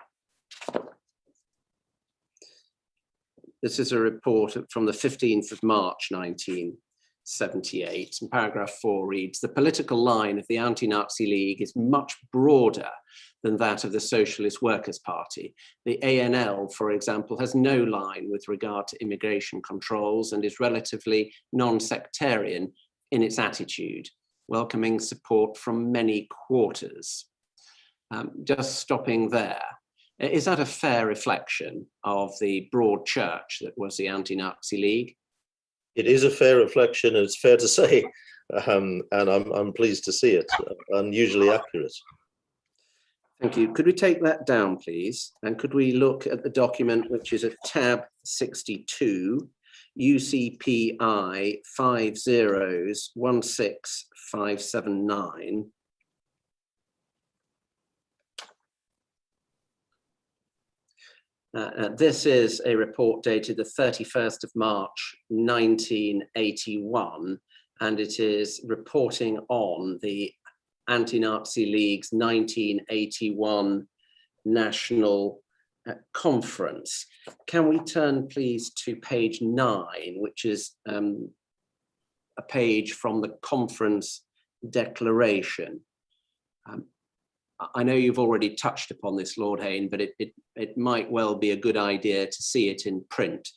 This is a report from the 15th of March, 1978. And paragraph 4 reads, the political line of the Anti-Nazi League is much broader than that of the Socialist Workers' Party. The ANL, for example, has no line with regard to immigration controls and is relatively non-sectarian in its attitude, welcoming support from many quarters. Just stopping there. Is that a fair reflection of the broad church that was the Anti-Nazi League? It is a fair reflection, and it's fair to say, and I'm pleased to see it, unusually accurate. Thank you. Could we take that down, please? And could we look at the document, which is at tab 62, UCPI 5016579. This is a report dated the 31st of March, 1981, and it is reporting on the Anti-Nazi League's 1981 National Conference. Can we turn, please, to page 9, which is a page from the conference declaration? I know you've already touched upon this, Lord Hain, but it might well be a good idea to see it in print.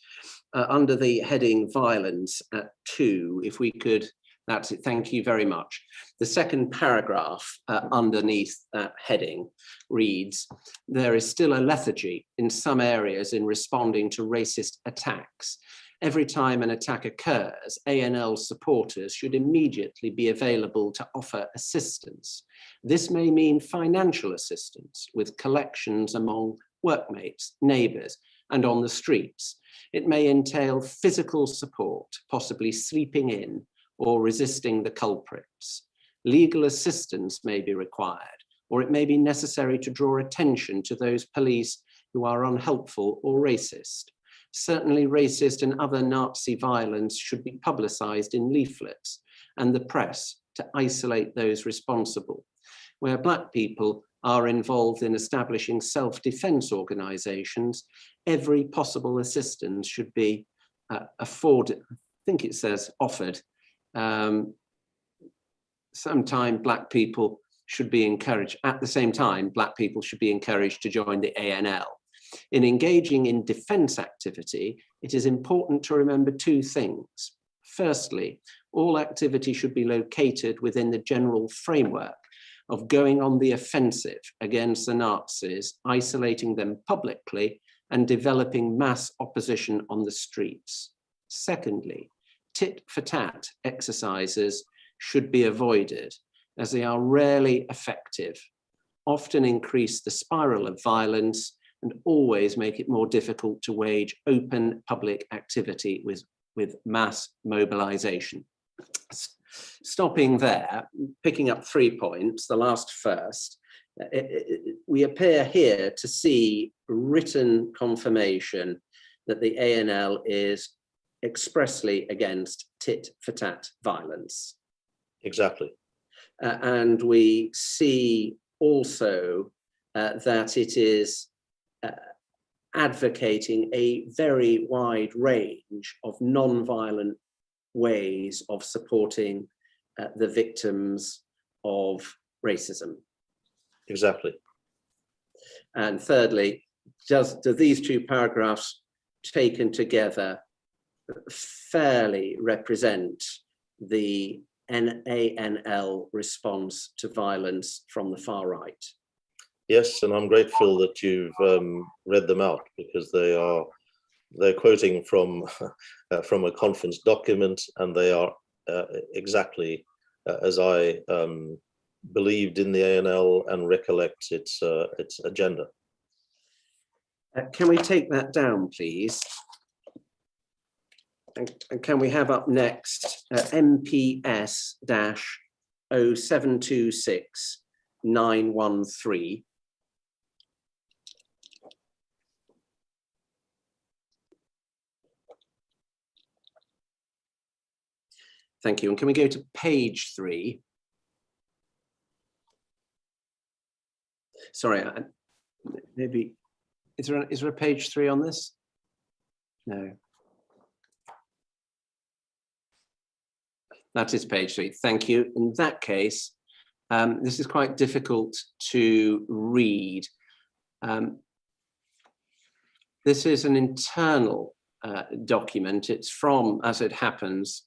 Under the heading violence at 2, if we could, that's it, thank you very much. The second paragraph underneath that heading reads, there is still a lethargy in some areas in responding to racist attacks. Every time an attack occurs, ANL supporters should immediately be available to offer assistance. This may mean financial assistance with collections among workmates, neighbours, and on the streets. It may entail physical support, possibly sleeping in or resisting the culprits. Legal assistance may be required, or it may be necessary to draw attention to those police who are unhelpful or racist. Certainly racist and other Nazi violence should be publicised in leaflets and the press to isolate those responsible. Where Black people are involved in establishing self-defence organisations, every possible assistance should be afforded, I think it says offered. Sometime Black people should be encouraged, at the same time, Black people should be encouraged to join the ANL. In engaging in defence activity, it is important to remember 2 things. Firstly, all activity should be located within the general framework of going on the offensive against the Nazis, isolating them publicly, and developing mass opposition on the streets. Secondly, tit-for-tat exercises should be avoided, as they are rarely effective, often increase the spiral of violence, and always make it more difficult to wage open public activity with mass mobilization. Stopping there, picking up 3 points, the last first, we appear here to see written confirmation that the ANL is expressly against tit-for-tat violence. Exactly. And we see also that it is advocating a very wide range of non-violent ways of supporting the victims of racism. Exactly. And thirdly, do these 2 paragraphs taken together fairly represent the ANL response to violence from the far right? Yes, and I'm grateful that you've read them out, because they're quoting from from a conference document, and they are exactly as I believed in the ANL and recollect its agenda. Can we take that down, please? And can we have up next MPS-0726-913? Thank you. And can we go to page 3? Sorry, maybe, is there a page 3 on this? No. That is page 3, thank you. In that case, this is quite difficult to read. This is an internal document. It's from, as it happens,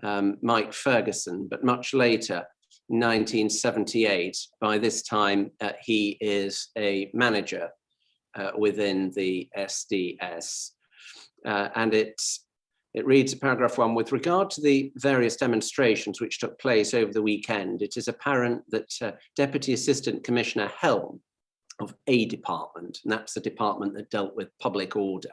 Mike Ferguson, but much later, 1978. By this time, he is a manager within the SDS. And it reads in paragraph 1, with regard to the various demonstrations which took place over the weekend, it is apparent that Deputy Assistant Commissioner Helm of a department, and that's the department that dealt with public order,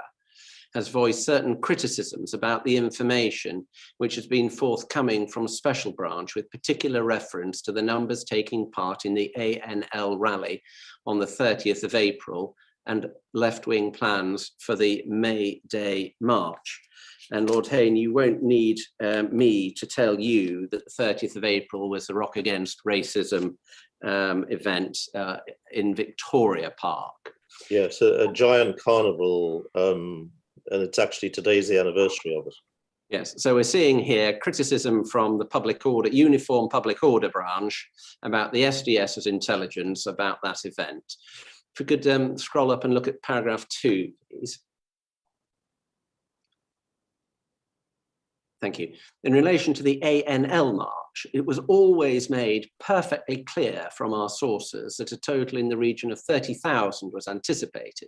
has voiced certain criticisms about the information which has been forthcoming from a special branch with particular reference to the numbers taking part in the ANL rally on the 30th of April and left-wing plans for the May Day march. And Lord Hain, you won't need me to tell you that the 30th of April was the Rock Against Racism event in Victoria Park. Yes, a giant carnival, and it's actually today's the anniversary of it. Yes, so we're seeing here criticism from the public order, uniform public order branch about the SDS's intelligence about that event. If we could scroll up and look at paragraph 2, please. Thank you. In relation to the ANL march, it was always made perfectly clear from our sources that a total in the region of 30,000 was anticipated,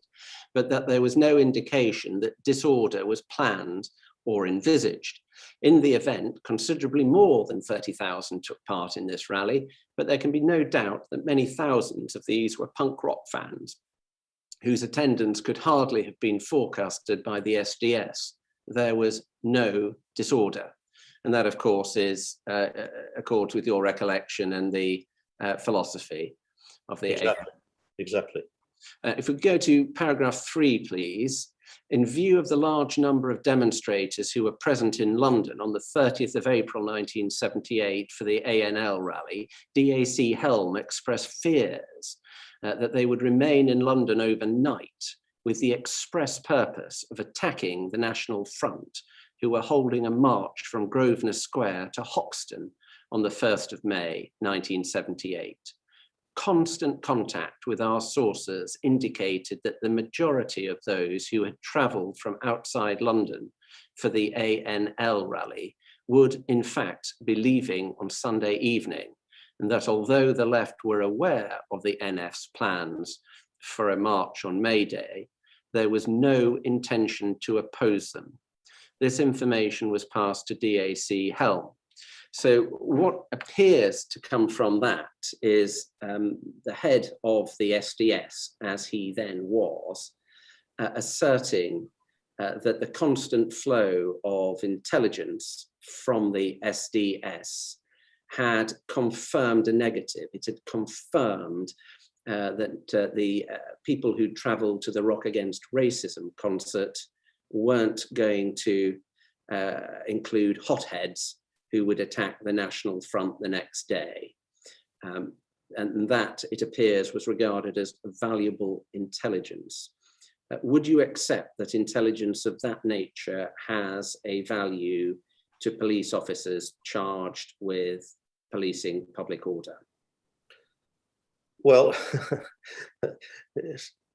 but that there was no indication that disorder was planned or envisaged. In the event, considerably more than 30,000 took part in this rally, but there can be no doubt that many thousands of these were punk rock fans whose attendance could hardly have been forecasted by the SDS. There was no disorder. And that, of course, is accords with your recollection and the philosophy of the Exactly. If we go to paragraph 3, please. In view of the large number of demonstrators who were present in London on the 30th of April 1978 for the ANL rally, DAC Helm expressed fears that they would remain in London overnight with the express purpose of attacking the National Front, who were holding a march from Grosvenor Square to Hoxton on the 1st of May 1978. Constant contact with our sources indicated that the majority of those who had travelled from outside London for the ANL rally would in fact be leaving on Sunday evening, and that although the left were aware of the NF's plans for a march on May Day, there was no intention to oppose them. This information was passed to DAC Helm. So what appears to come from that is the head of the SDS, as he then was, asserting that the constant flow of intelligence from the SDS had confirmed a negative. It had confirmed that the people who travelled to the Rock Against Racism concert weren't going to include hotheads who would attack the National Front the next day. And that, it appears, was regarded as valuable intelligence. Would you accept that intelligence of that nature has a value to police officers charged with policing public order? Well,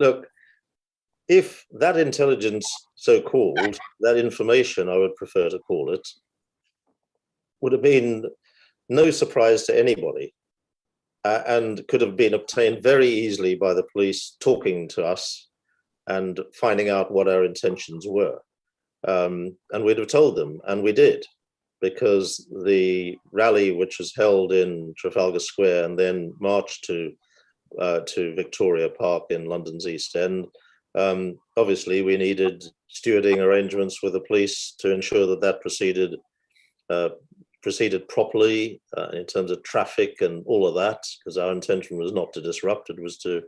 look, if that intelligence, so-called, that information, I would prefer to call it, would have been no surprise to anybody and could have been obtained very easily by the police talking to us and finding out what our intentions were. And we'd have told them, and we did, because the rally, which was held in Trafalgar Square and then marched to Victoria Park in London's East End, obviously we needed stewarding arrangements with the police to ensure that that proceeded properly in terms of traffic and all of that, because our intention was not to disrupt, it was to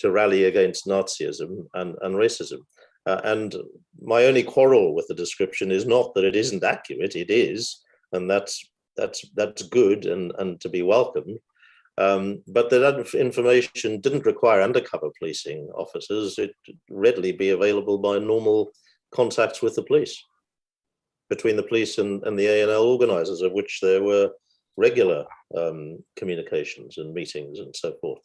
rally against Nazism and racism. And my only quarrel with the description is not that it isn't accurate, it is, and that's good and to be welcomed. But that information didn't require undercover policing officers. It could readily be available by normal contacts with the police, between the police and the A&L organisers, of which there were regular communications and meetings and so forth.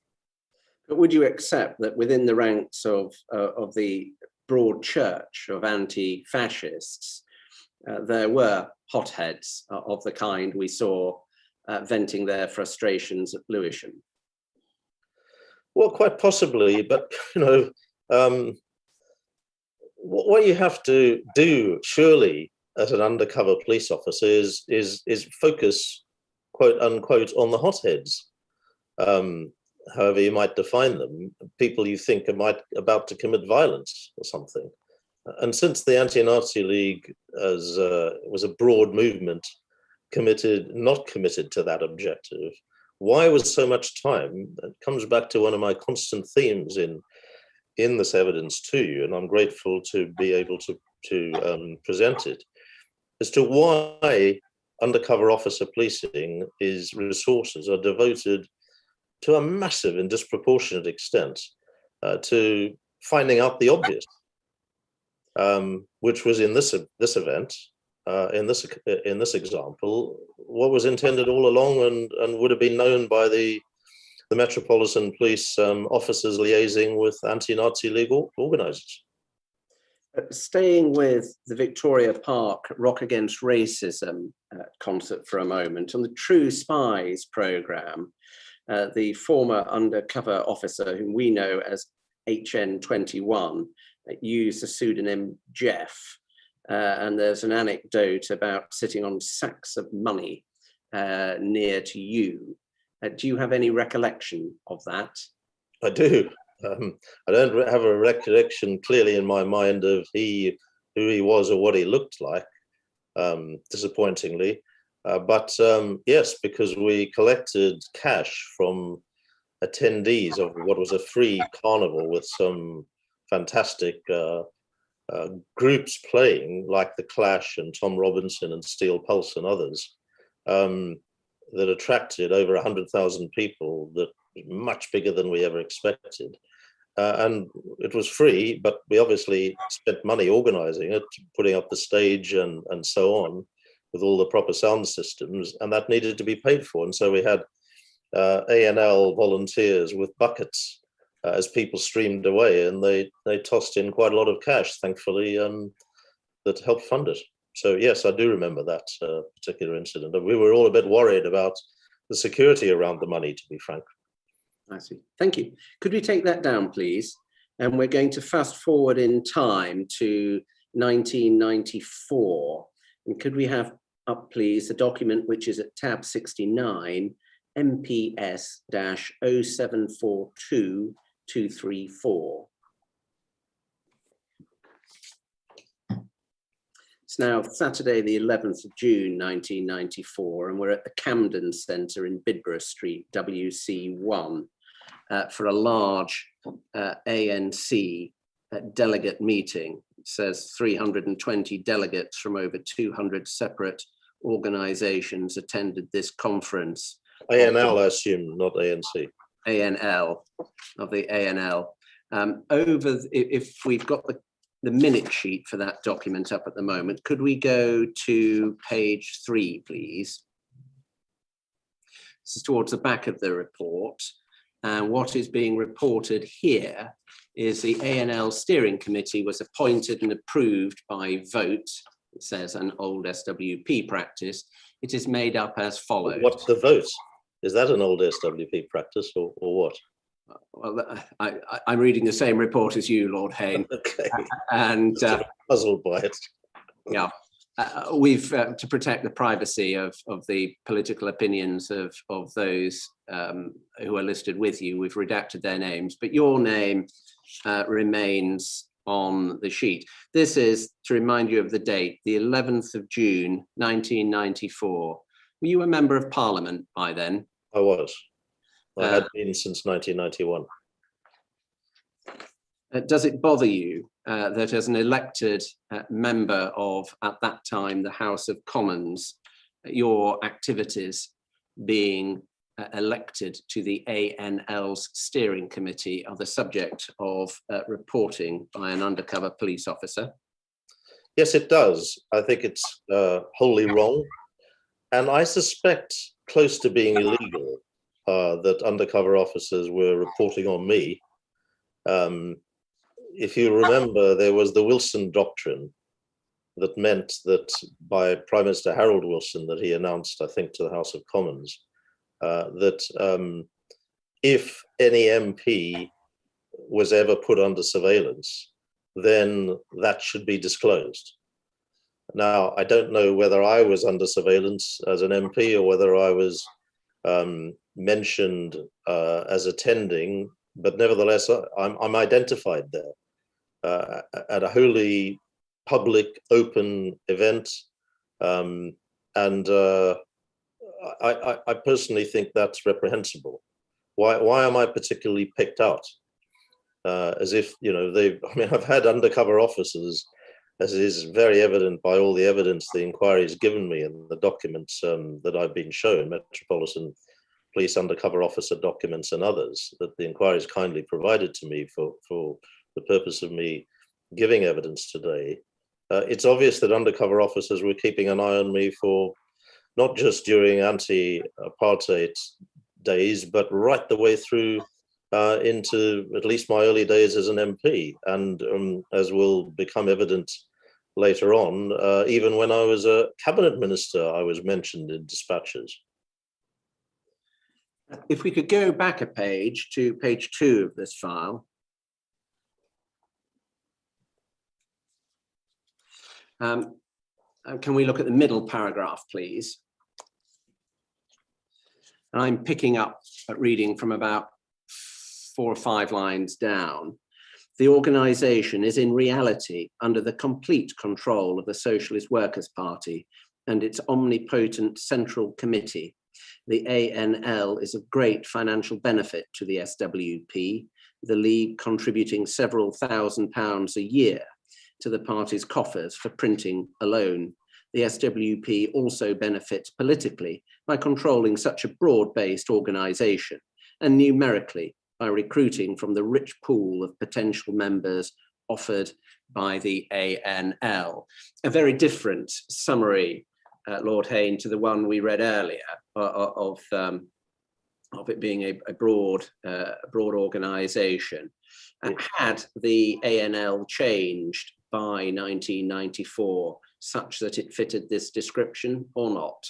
But would you accept that within the ranks of the broad church of anti-fascists, there were hotheads of the kind we saw venting their frustrations at Lewisham? Well, quite possibly, but what you have to do, surely, as an undercover police officer, is focus, quote unquote, on the hotheads. However you might define them, people you think are about to commit violence or something. And since the Anti-Nazi League was a broad movement, not committed to that objective, why was so much time? It comes back to one of my constant themes in this evidence to you, and I'm grateful to be able to present it, as to why undercover officer policing resources are devoted to a massive and disproportionate extent to finding out the obvious, which was in this event, in this example, what was intended all along and would have been known by the Metropolitan Police officers liaising with anti-Nazi League organisers. Staying with the Victoria Park Rock Against Racism concert for a moment, on the True Spies programme, the former undercover officer, whom we know as HN21, used the pseudonym Jeff. And there's an anecdote about sitting on sacks of money near to you. Do you have any recollection of that? I do. I don't have a recollection clearly in my mind of who he was or what he looked like, disappointingly. But yes, because we collected cash from attendees of what was a free carnival with some fantastic groups playing, like The Clash and Tom Robinson and Steel Pulse and others, that attracted over 100,000 people, that much bigger than we ever expected. And it was free, but we obviously spent money organizing it, putting up the stage and so on, with all the proper sound systems, and that needed to be paid for. And so we had A&L volunteers with buckets as people streamed away, and they tossed in quite a lot of cash, thankfully, that helped fund it. So yes, I do remember that particular incident. We were all a bit worried about the security around the money, to be frank. I see. Thank you. Could we take that down, please? And we're going to fast forward in time to 1994. And could we have up, please, the document which is at tab 69, MPS-0742-234. It's now Saturday, the 11th of June, 1994, and we're at the Camden Centre in Bidborough Street, WC1, for a large ANC delegate meeting. It says 320 delegates from over 200 separate organisations attended this conference. A&L, I assume, not ANC. A&L, of the A&L. If we've got the minute sheet for that document up at the moment, could we go to page 3, please? This is towards the back of the report. And what is being reported here is the A&L steering committee was appointed and approved by vote. It says an old SWP practice. It is made up as follows. What's the vote? Is that an old SWP practice or what? Well, I'm reading the same report as you, Lord Hain. Okay. And puzzled by it. Yeah, we've to protect the privacy of the political opinions of those who are listed with you, we've redacted their names, but your name remains on the sheet. This is to remind you of the date, the 11th of June, 1994. Were you a member of Parliament by then? I was. I had been since 1991. Does it bother you that as an elected member of, at that time, the House of Commons, your activities being elected to the ANL's steering committee are the subject of reporting by an undercover police officer? Yes, it does. I think it's wholly wrong. And I suspect close to being illegal that undercover officers were reporting on me. If you remember, there was the Wilson Doctrine that meant that by Prime Minister Harold Wilson, that he announced, I think, to the House of Commons, that if any MP was ever put under surveillance, then that should be disclosed. Now, I don't know whether I was under surveillance as an MP or whether I was mentioned as attending, but nevertheless, I'm identified there at a wholly public, open event. And I personally think that's reprehensible. Why am I particularly picked out? As if, you know, I've had undercover officers, as is very evident by all the evidence the inquiry has given me and the documents that I've been shown, Metropolitan Police undercover officer documents and others, that the inquiry has kindly provided to me for the purpose of me giving evidence today. It's obvious that undercover officers were keeping an eye on me for not just during anti-apartheid days, but right the way through into at least my early days as an MP. And as will become evident later on, even when I was a cabinet minister, I was mentioned in dispatches. If we could go back a page to page 2 of this file. Can we look at the middle paragraph, please? And I'm picking up at reading from about 4 or 5 lines down. The organisation is in reality under the complete control of the Socialist Workers' Party and its omnipotent central committee. The ANL is of great financial benefit to the SWP, the League contributing several £1,000s a year to the party's coffers for printing alone. The SWP also benefits politically by controlling such a broad-based organisation and numerically by recruiting from the rich pool of potential members offered by the ANL. A very different summary, Lord Hain, to the one we read earlier of it being a broad organisation. Had the ANL changed by 1994 such that it fitted this description or not?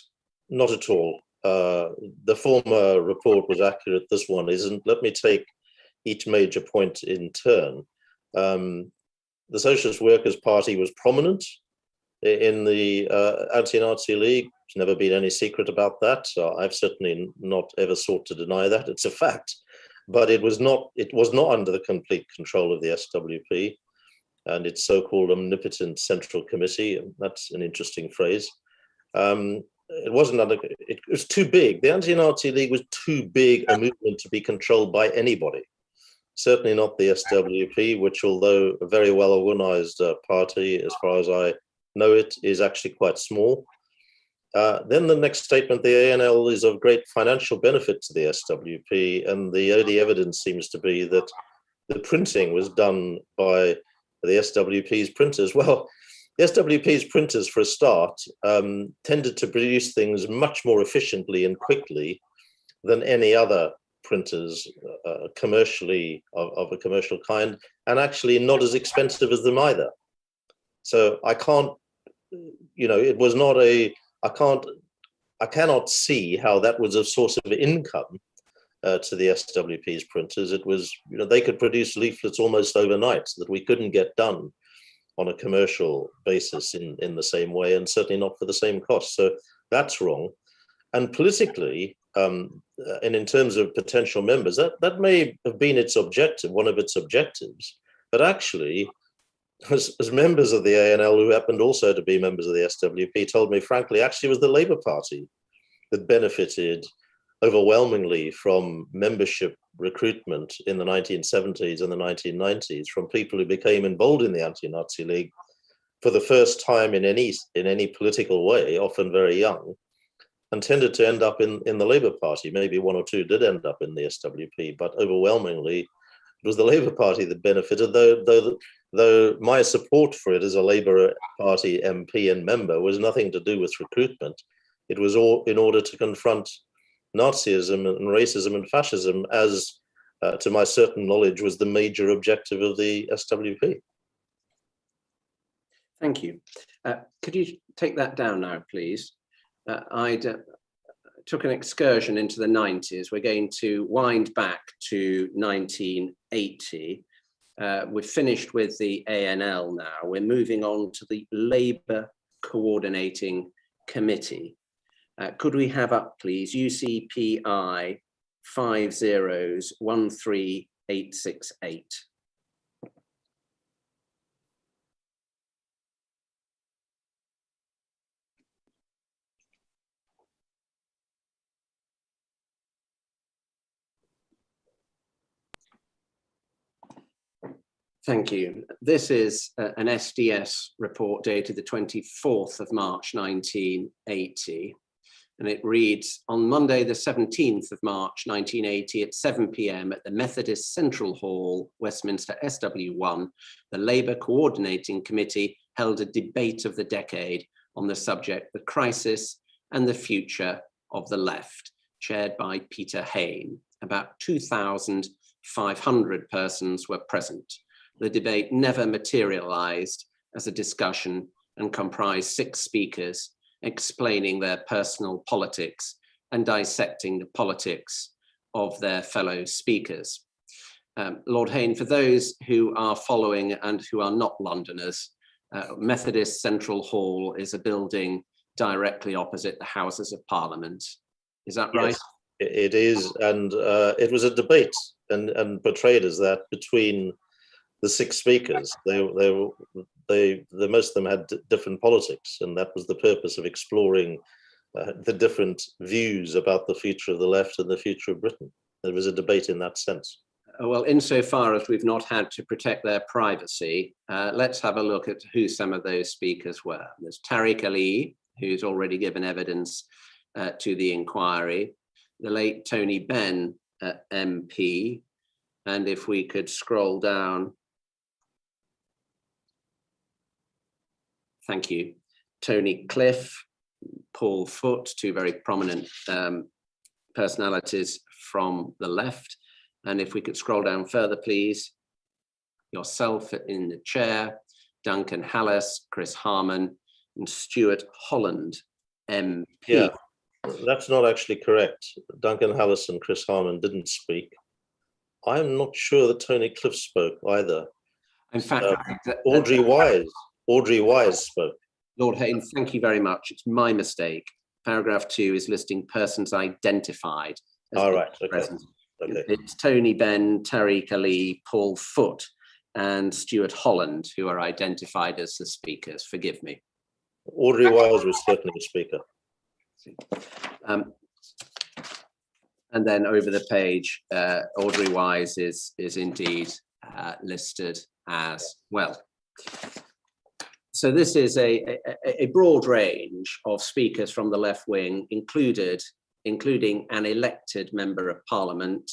Not at all. The former report was accurate, this one isn't. Let me take each major point in turn. The Socialist Workers' Party was prominent in the Anti-Nazi League. There's never been any secret about that. So I've certainly not ever sought to deny that. It's a fact. But it was not under the complete control of the SWP and its so-called omnipotent central committee. That's an interesting phrase. It wasn't under, it was too big. The Anti-Nazi League was too big a movement to be controlled by anybody. Certainly not the SWP, which, although a very well organized party, as far as I know it, is actually quite small. Then the next statement, the ANL is of great financial benefit to the SWP, and the only evidence seems to be that the printing was done by the SWP's printers. Well, the SWP's printers, for a start, tended to produce things much more efficiently and quickly than any other printers commercially of a commercial kind, and actually not as expensive as them either. So I can't, you know, it was not a, I cannot see how that was a source of income to the SWP's printers. It was, you know, they could produce leaflets almost overnight that we couldn't get done on a commercial basis in the same way, and certainly not for the same cost. So that's wrong. And politically, and in terms of potential members, that may have been its objective, one of its objectives. But actually, as members of the ANL, who happened also to be members of the SWP, told me, frankly, actually it was the Labour Party that benefited overwhelmingly from membership recruitment in the 1970s and the 1990s from people who became involved in the Anti-Nazi League for the first time in any political way, often very young, and tended to end up in the Labour Party. Maybe one or two did end up in the SWP, but overwhelmingly it was the Labour Party that benefited, though my support for it as a Labour Party MP and member was nothing to do with recruitment. It was all in order to confront Nazism and racism and fascism, as to my certain knowledge was the major objective of the SWP. Thank you. Could you take that down now, please? I took an excursion into the 90s. We're going to wind back to 1980. We've finished with the ANL now. We're moving on to the Labour Coordinating Committee. Could we have up, please, UCPI 5013868. Thank you. This is an SDS report dated the 24th of March 1980. And it reads, on Monday, the 17th of March, 1980 at 7 p.m. at the Methodist Central Hall, Westminster SW1, the Labour Coordinating Committee held a debate of the decade on the subject, the crisis and the future of the left, chaired by Peter Hain. About 2,500 persons were present. The debate never materialized as a discussion and comprised 6 speakers explaining their personal politics and dissecting the politics of their fellow speakers. Lord Hain, for those who are following and who are not Londoners, Methodist Central Hall is a building directly opposite the Houses of Parliament. Is that right? Yes, it is, and it was a debate and portrayed as that between the 6 speakers. The most of them had different politics, and that was the purpose of exploring the different views about the future of the left and the future of Britain. There was a debate in that sense. Well, insofar as we've not had to protect their privacy, let's have a look at who some of those speakers were. There's Tariq Ali, who's already given evidence to the inquiry, the late Tony Benn, MP, and if we could scroll down. Thank you. Tony Cliff, Paul Foote, 2 very prominent personalities from the left. And if we could scroll down further, please. Yourself in the chair, Duncan Hallis, Chris Harman, and Stuart Holland, MP. Yeah, that's not actually correct. Duncan Hallis and Chris Harman didn't speak. I'm not sure that Tony Cliff spoke either. In fact, Audrey Wise spoke. Lord Hain, thank you very much. It's my mistake. Paragraph 2 is listing persons identified. All right, okay. Okay. It's Tony Benn, Tariq Ali, Paul Foote, and Stuart Holland, who are identified as the speakers. Forgive me. Audrey Wise was certainly a speaker. And then over the page, Audrey Wise is indeed listed as well. So this is a broad range of speakers from the left wing, including an elected member of Parliament.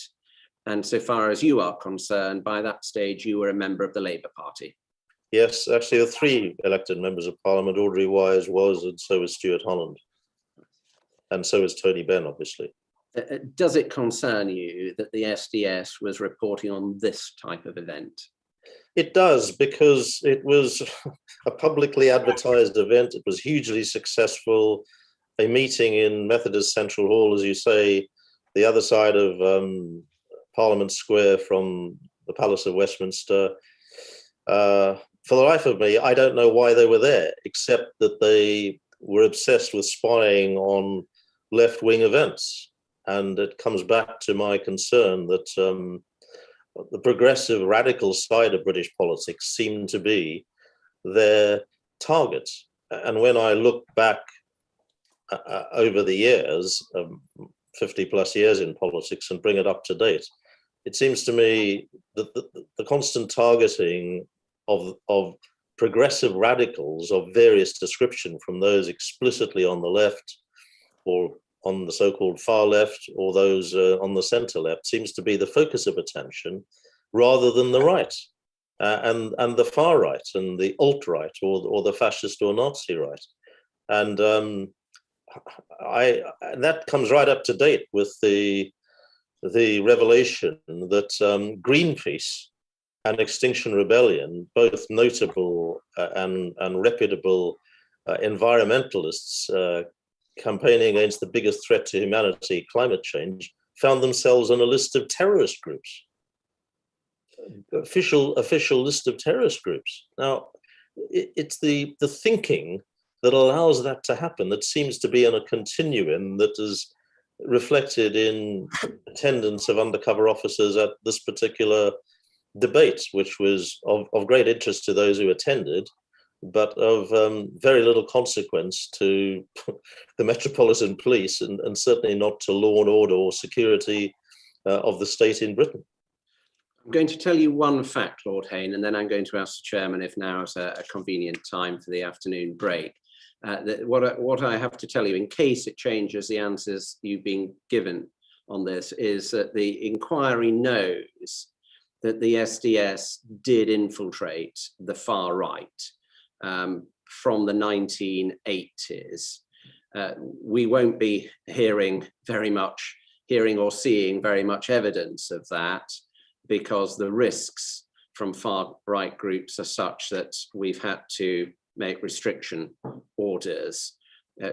And so far as you are concerned, by that stage, you were a member of the Labour Party. Yes, actually, the 3 elected members of Parliament, Audrey Wise was, and so was Stuart Holland. And so is Tony Benn, obviously. Does it concern you that the SDS was reporting on this type of event? It does, because it was a publicly advertised event. It was hugely successful. A meeting in Methodist Central Hall, as you say, the other side of Parliament Square from the Palace of Westminster. For the life of me, I don't know why they were there, except that they were obsessed with spying on left-wing events. And it comes back to my concern that the progressive radical side of British politics seemed to be their target. And when I look back over the years, 50 plus years in politics, and bring it up to date, it seems to me that the constant targeting of progressive radicals of various description, from those explicitly on the left or on the so-called far left or those on the center left seems to be the focus of attention rather than the right and the far right and the alt-right or the fascist or Nazi right. And that comes right up to date with the revelation that Greenpeace and Extinction Rebellion, both notable and reputable environmentalists campaigning against the biggest threat to humanity, climate change, found themselves on a list of terrorist groups, official list of terrorist groups. Now, it's the thinking that allows that to happen that seems to be on a continuum that is reflected in attendance of undercover officers at this particular debate, which was of great interest to those who attended, but of very little consequence to the Metropolitan Police and certainly not to law and order or security of the state in Britain. I'm going to tell you one fact, Lord Hain, and then I'm going to ask the chairman if now is a convenient time for the afternoon break. What I have to tell you, in case it changes the answers you've been given on this, is that the inquiry knows that the SDS did infiltrate the far right from the 1980s. We won't be hearing or seeing very much evidence of that, because the risks from far right groups are such that we've had to make restriction orders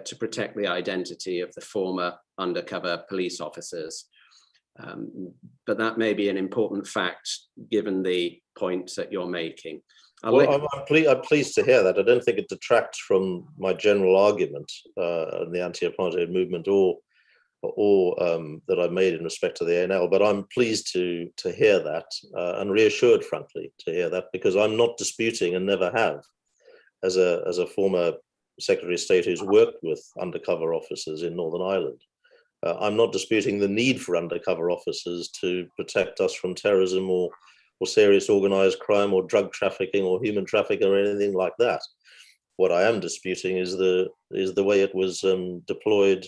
to protect the identity of the former undercover police officers. But that may be an important fact given the points that you're making. I'm pleased to hear that. I don't think it detracts from my general argument in the anti-apartheid movement or that I've made in respect to the ANL, but I'm pleased to hear that and reassured, frankly, to hear that, because I'm not disputing and never have, as a former Secretary of State who's worked with undercover officers in Northern Ireland. I'm not disputing the need for undercover officers to protect us from terrorism or serious organized crime or drug trafficking or human trafficking or anything like that. What I am disputing is the way it was deployed,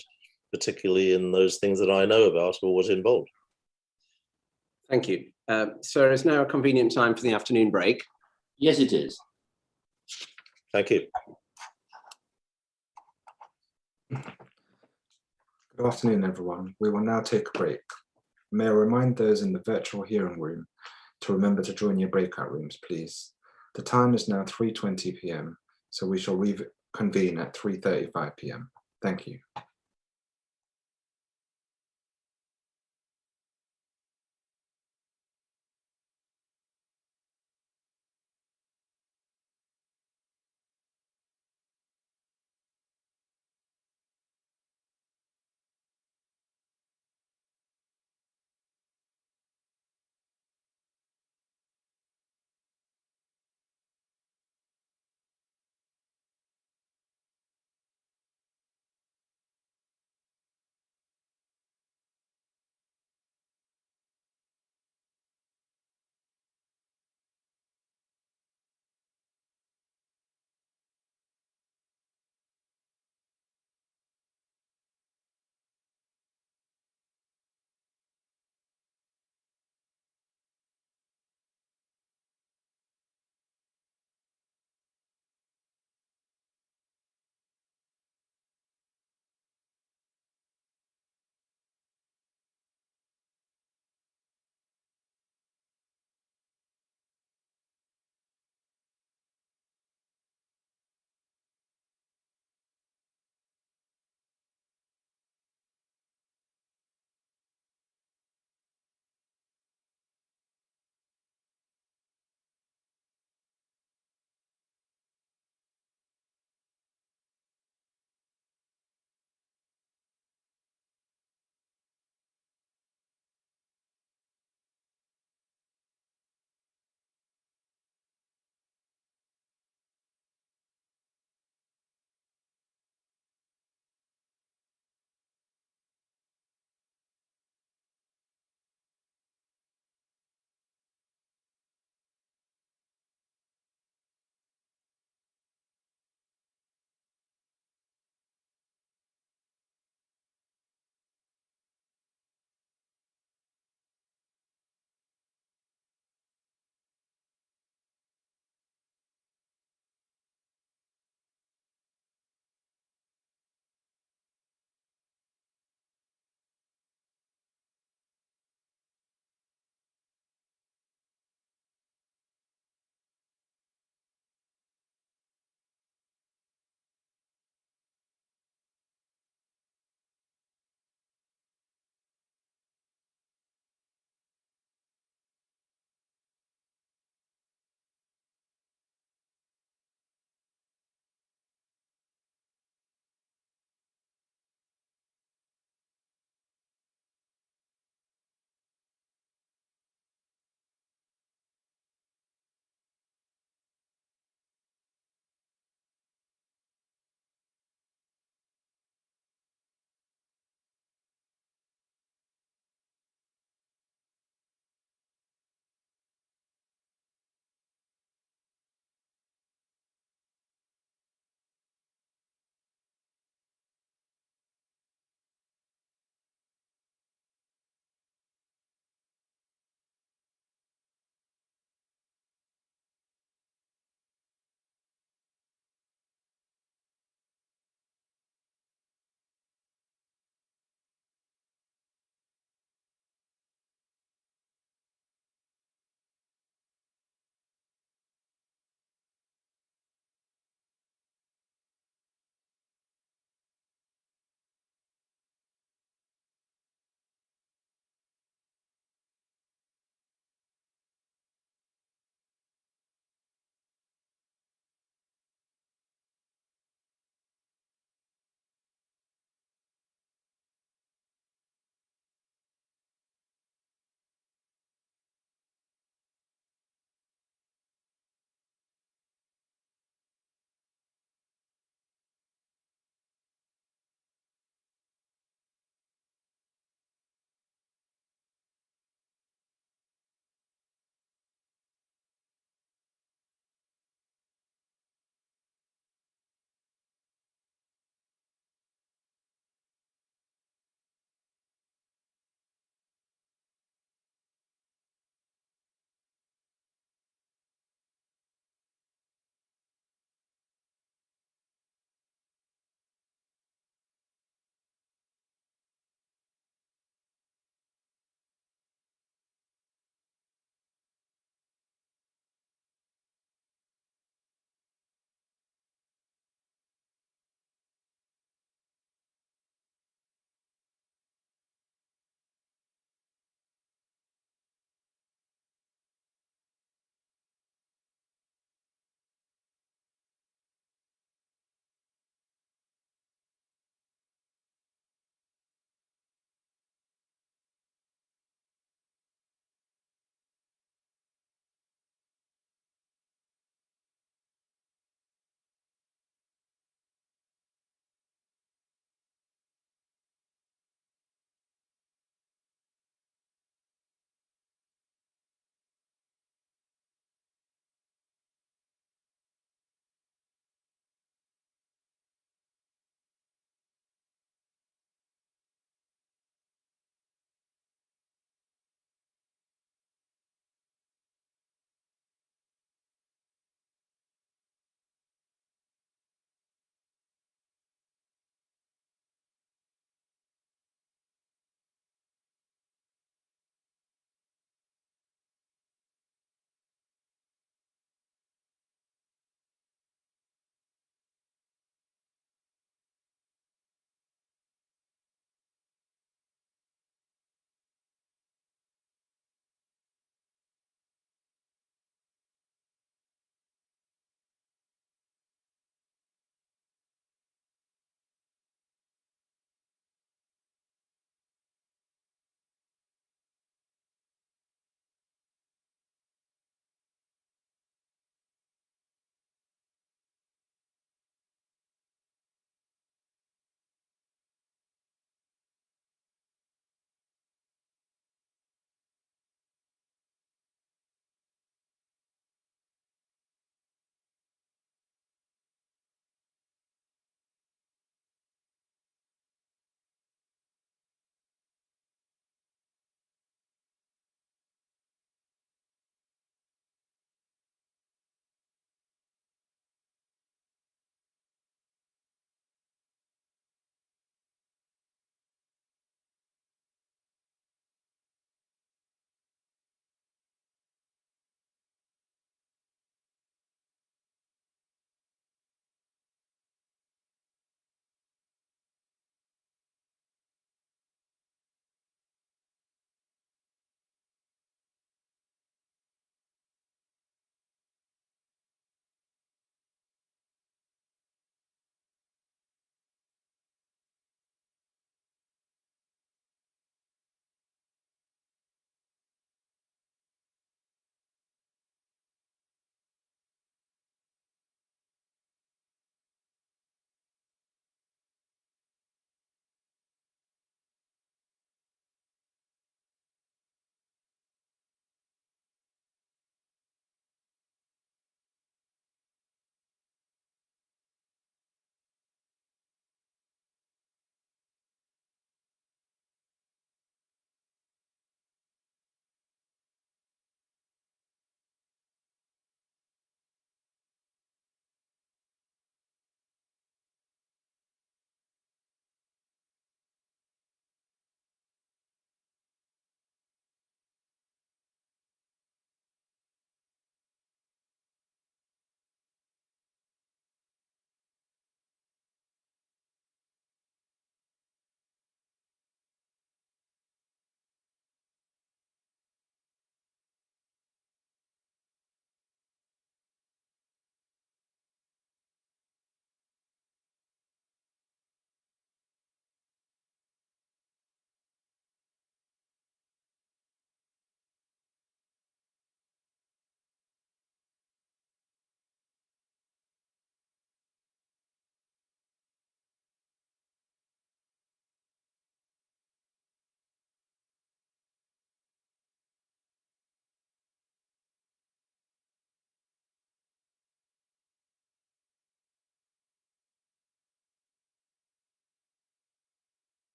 particularly in those things that I know about or was involved. Thank you. Sir, is now a convenient time for the afternoon break? Yes, it is. Thank you. Good afternoon, everyone. We will now take a break. May I remind those in the virtual hearing room to remember to join your breakout rooms, please. The time is now 3:20 p.m, so we shall reconvene at 3:35 p.m. Thank you.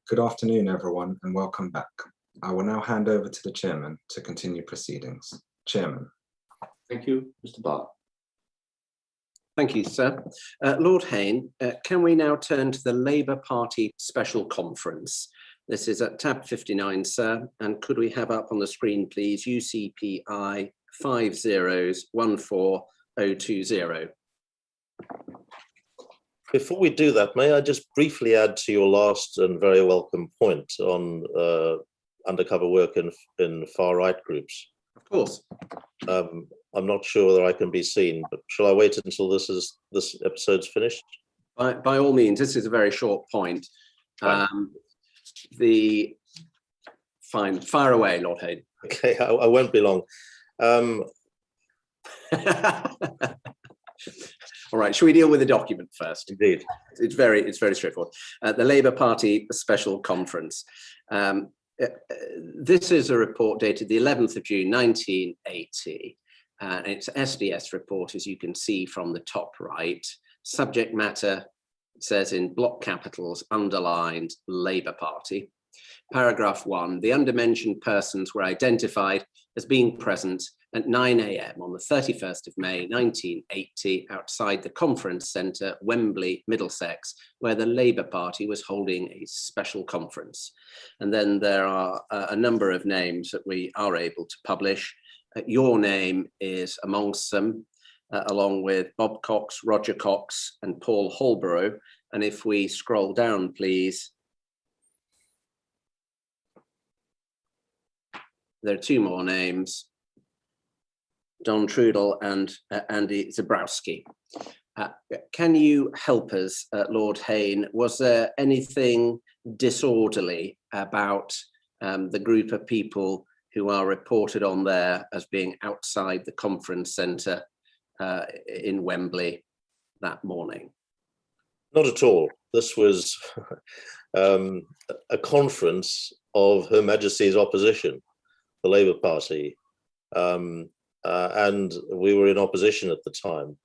Good afternoon, everyone, and welcome back. I will now hand over to the chairman to continue proceedings. Chairman. Thank you, Mr. Barr. Thank you, sir. Lord Hain, can we now turn to the Labour Party Special Conference? This is at tab 59, sir, and could we have up on the screen, please, UCPI 5014020. Before we do that, may I just briefly add to your last and very welcome point on undercover work in far-right groups? Of course. I'm not sure whether I can be seen, but shall I wait until this episode's finished? By all means, this is a very short point. Fine, fire away, Lord Hain. Okay, I won't be long. All right, shall we deal with the document first? Indeed. It's very straightforward. The Labour Party Special Conference. This is a report dated the 11th of June, 1980. It's SDS report, as you can see from the top right. Subject matter says in block capitals, underlined, Labour Party. Paragraph 1, the undermentioned persons were identified as being present at 9 a.m. on the 31st of May, 1980, outside the conference centre, Wembley, Middlesex, where the Labour Party was holding a special conference. And then there are a number of names that we are able to publish. Your name is amongst them, along with Bob Cox, Roger Cox, and Paul Holborough. And if we scroll down, please. There are two more names, Don Trudel and Andy Zabrowski. Can you help us, Lord Hain? Was there anything disorderly about the group of people who are reported on there as being outside the conference centre in Wembley that morning? Not at all. This was a conference of Her Majesty's opposition, the Labour Party, and we were in opposition at the time.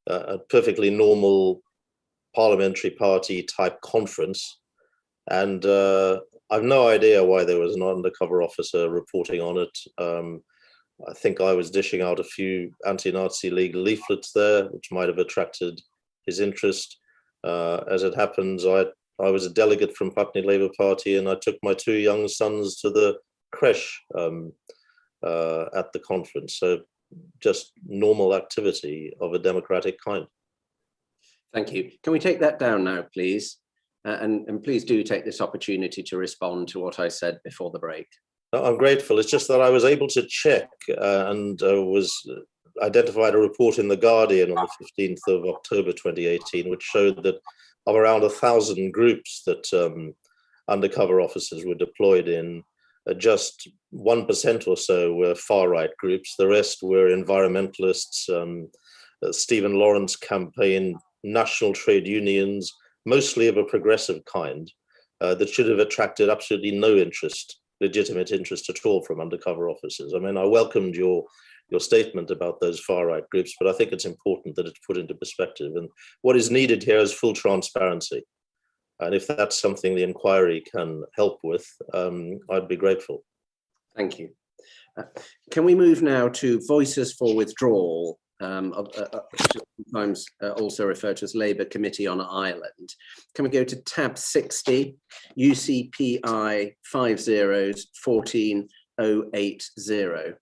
A perfectly normal parliamentary party type conference, and I've no idea why there was an undercover officer reporting on it. I think I was dishing out a few anti-Nazi League leaflets there, which might have attracted his interest. As it happens, I was a delegate from Putney Labour Party, and I took my two young sons to the creche at the conference. So just normal activity of a democratic kind. Thank you. Can we take that down now, please? And please do take this opportunity to respond to what I said before the break. I'm grateful. It's just that I was able to check and was identified a report in The Guardian on the 15th of October 2018, which showed that of around 1,000 groups that undercover officers were deployed in, just 1% or so were far-right groups. The rest were environmentalists, Stephen Lawrence campaign, national trade unions, mostly of a progressive kind, that should have attracted absolutely no interest, legitimate interest at all from undercover officers. I mean, I welcomed your statement about those far-right groups, but I think it's important that it's put into perspective. And what is needed here is full transparency. And if that's something the inquiry can help with, I'd be grateful. Thank you. Can we move now to voices for withdrawal, sometimes also referred to as Labour Committee on Ireland? Can we go to tab 60, UCPI 5014080?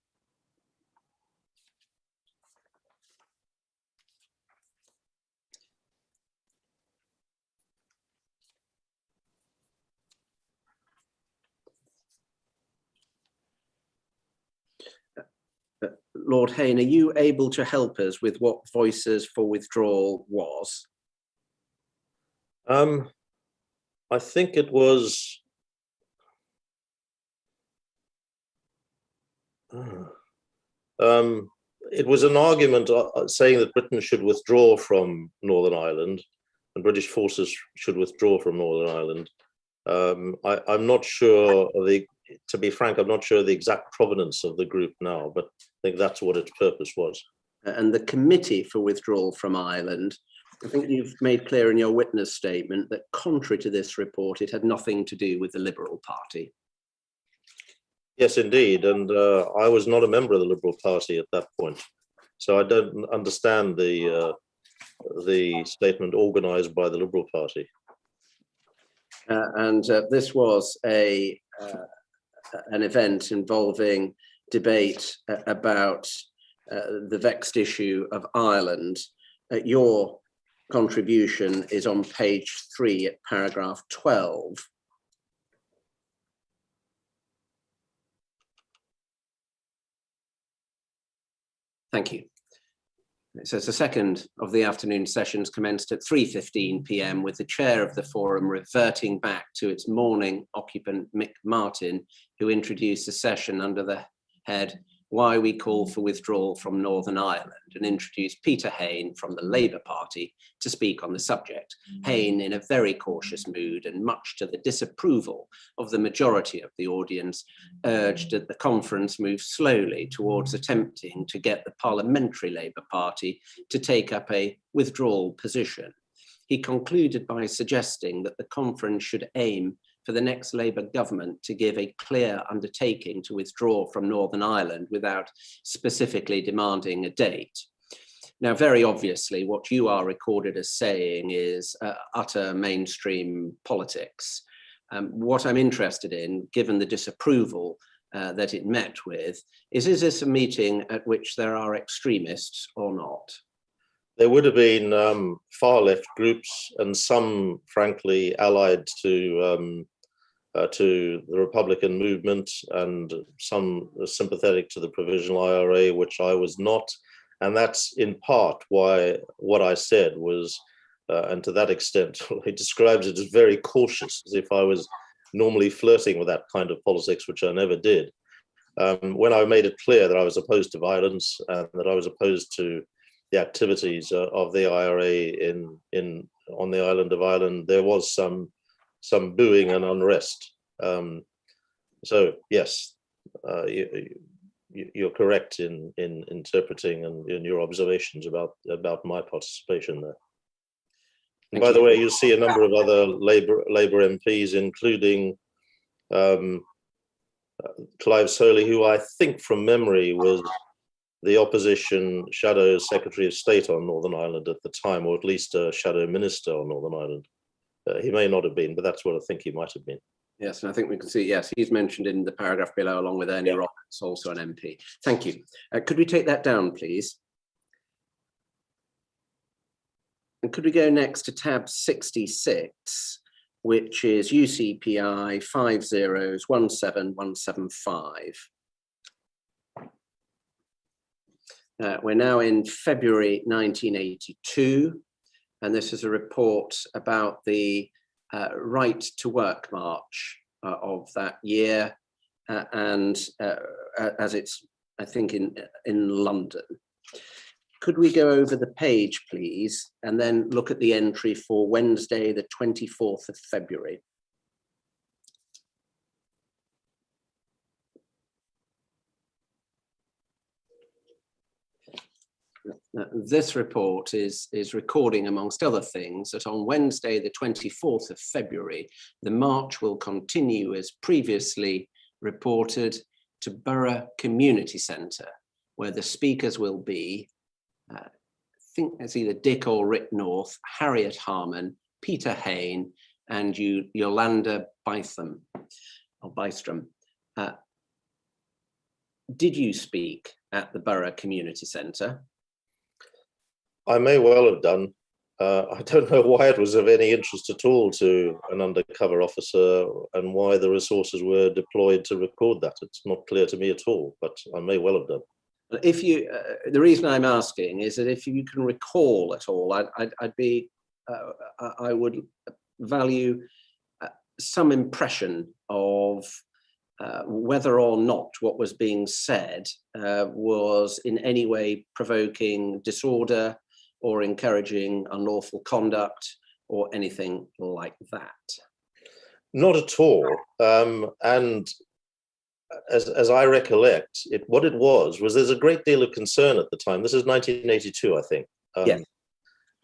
Lord Hain, are you able to help us with what voices for withdrawal was? I think it was an argument saying that Britain should withdraw from Northern Ireland and British forces should withdraw from Northern Ireland. I'm not sure to be frank, I'm not sure the exact provenance of the group now, but I think that's what its purpose was. And the Committee for Withdrawal from Ireland I think you've made clear in your witness statement that contrary to this report, it had nothing to do with the Liberal Party. Yes, indeed. And I was not a member of the Liberal Party at that point. So I don't understand the statement organised by the Liberal Party. This was an event involving debate about the vexed issue of Ireland. Your contribution is on page 3 at paragraph 12. Thank you. It says the second of the afternoon sessions commenced at 3:15 p.m. with the chair of the forum reverting back to its morning occupant, Mick Martin, who introduced the session under the head "Why We Call for Withdrawal from Northern Ireland," and introduced Peter Hain from the Labour Party to speak on the subject. Hain, in a very cautious mood and much to the disapproval of the majority of the audience, urged that the conference move slowly towards attempting to get the Parliamentary Labour Party to take up a withdrawal position. He concluded by suggesting that the conference should aim for the next Labour government to give a clear undertaking to withdraw from Northern Ireland without specifically demanding a date. Now, very obviously, what you are recorded as saying is utter mainstream politics. What I'm interested in, given the disapproval that it met with, is this a meeting at which there are extremists or not? There would have been far left groups and some, frankly, allied to the Republican movement and some sympathetic to the Provisional IRA, which I was not. And that's in part why what I said was, and to that extent, he describes it as very cautious, as if I was normally flirting with that kind of politics, which I never did. When I made it clear that I was opposed to violence and that I was opposed to the activities of the IRA on the island of Ireland, there was some booing and unrest. So yes, you're correct in interpreting and in your observations about my participation there. And by the way, you'll see a number of other Labour MPs, including Clive Soley, who I think from memory was the opposition shadow Secretary of State on Northern Ireland at the time, or at least a shadow minister on Northern Ireland. He may not have been, but that's what I think he might have been. Yes, and I think we can see, yes, he's mentioned in the paragraph below, along with Ernie Roberts, also an MP. Thank you. Could we take that down, please? And could we go next to tab 66, which is UCPI 5017175. We're now in February 1982, and this is a report about the Right to Work March of that year, and as it's, I think, in London. Could we go over the page, please, and then look at the entry for Wednesday, the 24th of February? This report is recording, amongst other things, that on Wednesday, the 24th of February, the march will continue as previously reported to Borough Community Centre, where the speakers will be, I think it's either Dick or Rick North, Harriet Harman, Peter Hain, and Yolanda Bytham, or Bystrom. Did you speak at the Borough Community Centre? I may well have done. I don't know why it was of any interest at all to an undercover officer and why the resources were deployed to record that. It's not clear to me at all, but I may well have done. If you, the reason I'm asking is that if you can recall at all, I would value some impression of whether or not what was being said was in any way provoking disorder or encouraging unlawful conduct or anything like that. Not at all. And as I recollect, what it was there's a great deal of concern at the time. This is 1982, I think. Yes.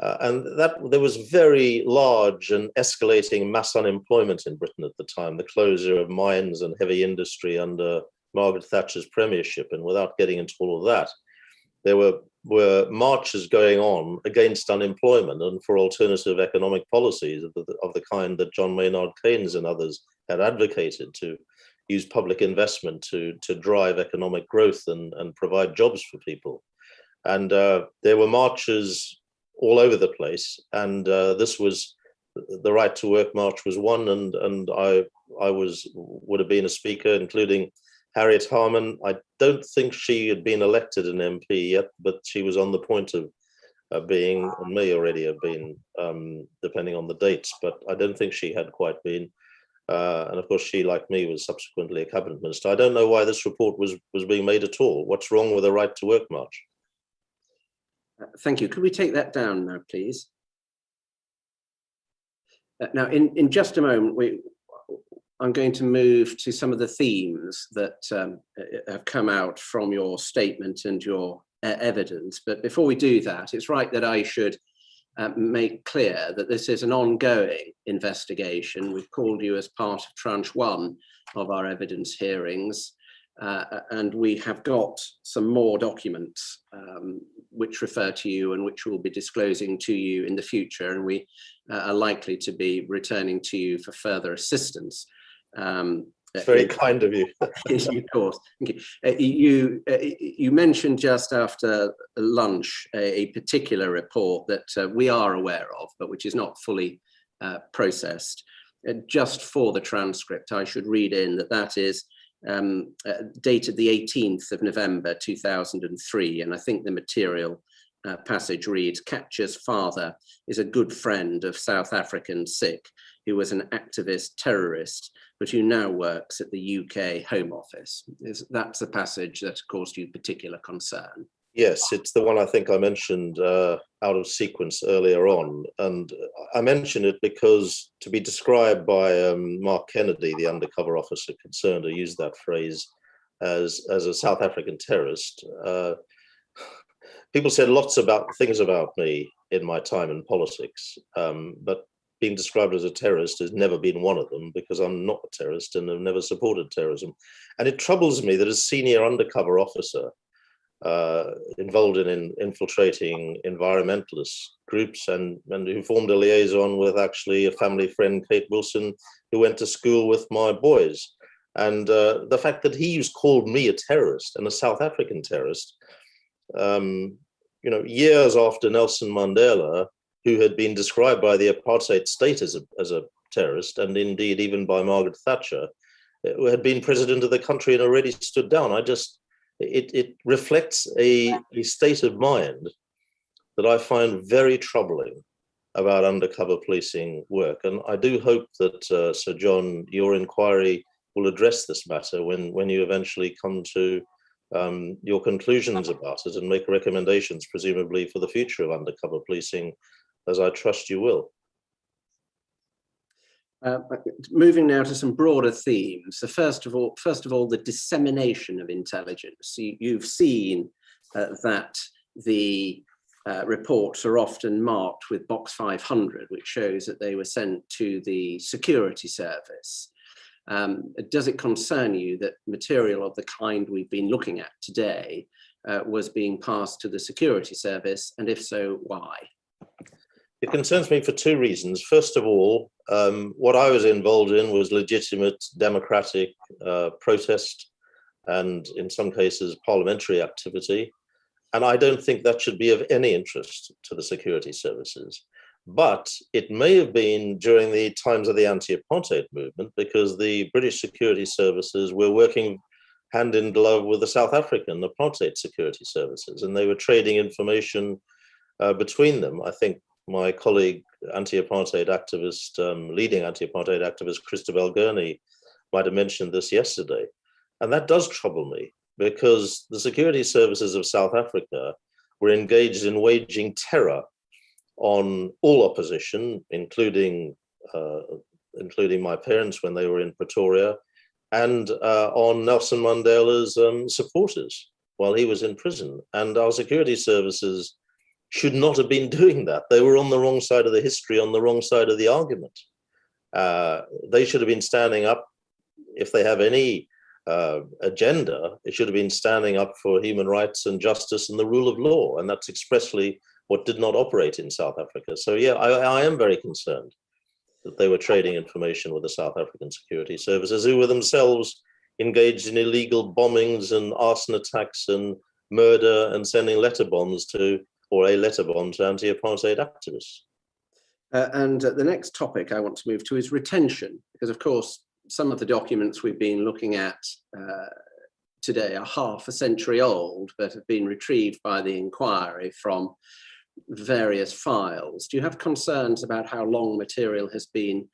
And that there was very large and escalating mass unemployment in Britain at the time, the closure of mines and heavy industry under Margaret Thatcher's premiership. And without getting into all of that, there were marches going on against unemployment and for alternative economic policies of the kind that John Maynard Keynes and others had advocated, to use public investment to drive economic growth and provide jobs for people. And there were marches all over the place, and this was the Right to Work march was one, and I would have been a speaker, including Harriet Harman. I don't think she had been elected an MP yet, but she was on the point of being, and may already have been, depending on the dates, but I don't think she had quite been. And of course, she, like me, was subsequently a cabinet minister. I don't know why this report was being made at all. What's wrong with a Right to Work march? Thank you. Could we take that down now, please? Now, in just a moment, I'm going to move to some of the themes that have come out from your statement and your evidence. But before we do that, it's right that I should make clear that this is an ongoing investigation. We've called you as part of Tranche 1 of our evidence hearings, and we have got some more documents which refer to you and which we'll be disclosing to you in the future, and we are likely to be returning to you for further assistance. It's very kind of you. Of course. Thank you. You mentioned just after lunch a particular report that we are aware of, but which is not fully processed. Just for the transcript, I should read in that is dated the 18th of November 2003, and I think the material passage reads: Catcher's father is a good friend of South African Sikh, who was an activist terrorist, but who now works at the UK Home Office. That's a passage that caused you particular concern. Yes, it's the one I think I mentioned out of sequence earlier on. And I mention it because to be described by Mark Kennedy, the undercover officer concerned, who used that phrase as a South African terrorist, people said lots about things about me in my time in politics, but being described as a terrorist has never been one of them, because I'm not a terrorist and have never supported terrorism. And it troubles me that a senior undercover officer involved in infiltrating environmentalist groups and who formed a liaison with actually a family friend, Kate Wilson, who went to school with my boys. And the fact that he's called me a terrorist and a South African terrorist, years after Nelson Mandela, who had been described by the apartheid state as a terrorist, and indeed even by Margaret Thatcher, who had been president of the country and already stood down. It reflects a state of mind that I find very troubling about undercover policing work. And I do hope that, Sir John, your inquiry will address this matter when you eventually come to your conclusions about it and make recommendations, presumably for the future of undercover policing, as I trust you will. Moving now to some broader themes. So first of all, the dissemination of intelligence. You've seen that the reports are often marked with box 500, which shows that they were sent to the security service. Does it concern you that material of the kind we've been looking at today was being passed to the security service, and if so, why? It concerns me for two reasons. First of all, what I was involved in was legitimate democratic protest and, in some cases, parliamentary activity. And I don't think that should be of any interest to the security services. But it may have been during the times of the anti-apartheid movement, because the British security services were working hand in glove with the South African apartheid security services, and they were trading information between them. I think my colleague, anti-apartheid activist, leading anti-apartheid activist, Christabel Gurney, might have mentioned this yesterday. And that does trouble me, because the security services of South Africa were engaged in waging terror on all opposition, including my parents when they were in Pretoria, and on Nelson Mandela's supporters while he was in prison. And our security services should not have been doing that. They were on the wrong side of the history, on the wrong side of the argument. They should have been standing up, if they have any agenda, it should have been standing up for human rights and justice and the rule of law. And that's expressly what did not operate in South Africa. So yeah, I am very concerned that they were trading information with the South African security services, who were themselves engaged in illegal bombings and arson attacks and murder and sending letter bombs to, or a letter bomb to anti-apartheid activists. And the next topic I want to move to is retention, because of course, some of the documents we've been looking at today are half a century old, but have been retrieved by the inquiry from various files. Do you have concerns about how long material has been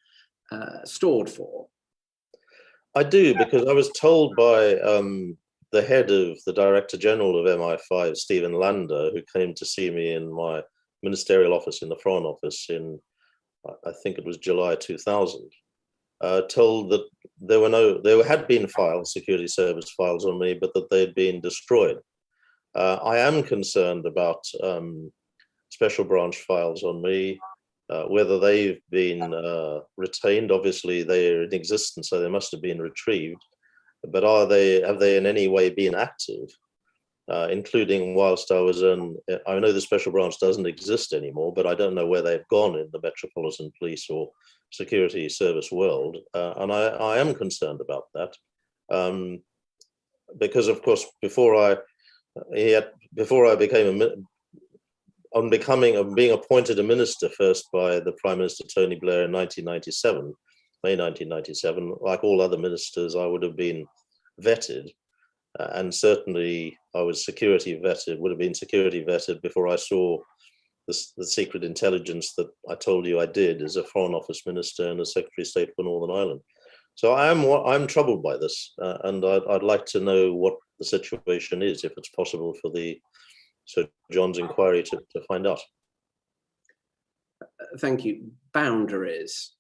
stored for? I do, because I was told by the head of the Director General of MI5, Stephen Lander, who came to see me in my ministerial office in the Foreign Office in, I think it was July 2000, told that there had been files, security service files on me, but that they had been destroyed. I am concerned about special branch files on me, whether they've been retained. Obviously, they're in existence, so they must have been retrieved. But have they in any way been active, including whilst I was in, I know the special branch doesn't exist anymore, but I don't know where they've gone in the Metropolitan Police or security service world. And I am concerned about that. Because of course, before I became being appointed a minister first by the Prime Minister Tony Blair in 1997, May 1997, like all other ministers, I would have been vetted. And certainly I was would have been security vetted before I saw the secret intelligence that I told you I did as a Foreign Office Minister and as Secretary of State for Northern Ireland. So I'm troubled by this, and I'd like to know what the situation is, if it's possible for the Sir John's inquiry to find out. Thank you. Boundaries.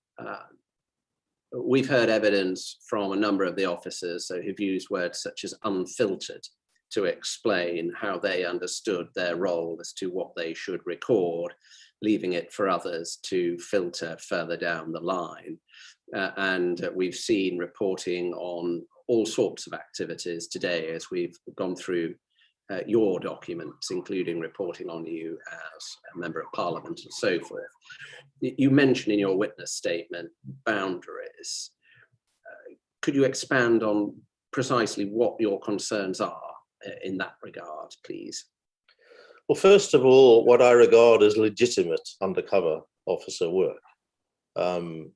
We've heard evidence from a number of the officers who've used words such as unfiltered to explain how they understood their role as to what they should record, leaving it for others to filter further down the line. And we've seen reporting on all sorts of activities today as we've gone through your documents, including reporting on you as a member of Parliament and so forth. You mentioned in your witness statement boundaries. Could you expand on precisely what your concerns are in that regard, please? Well, first of all, what I regard as legitimate undercover officer work. And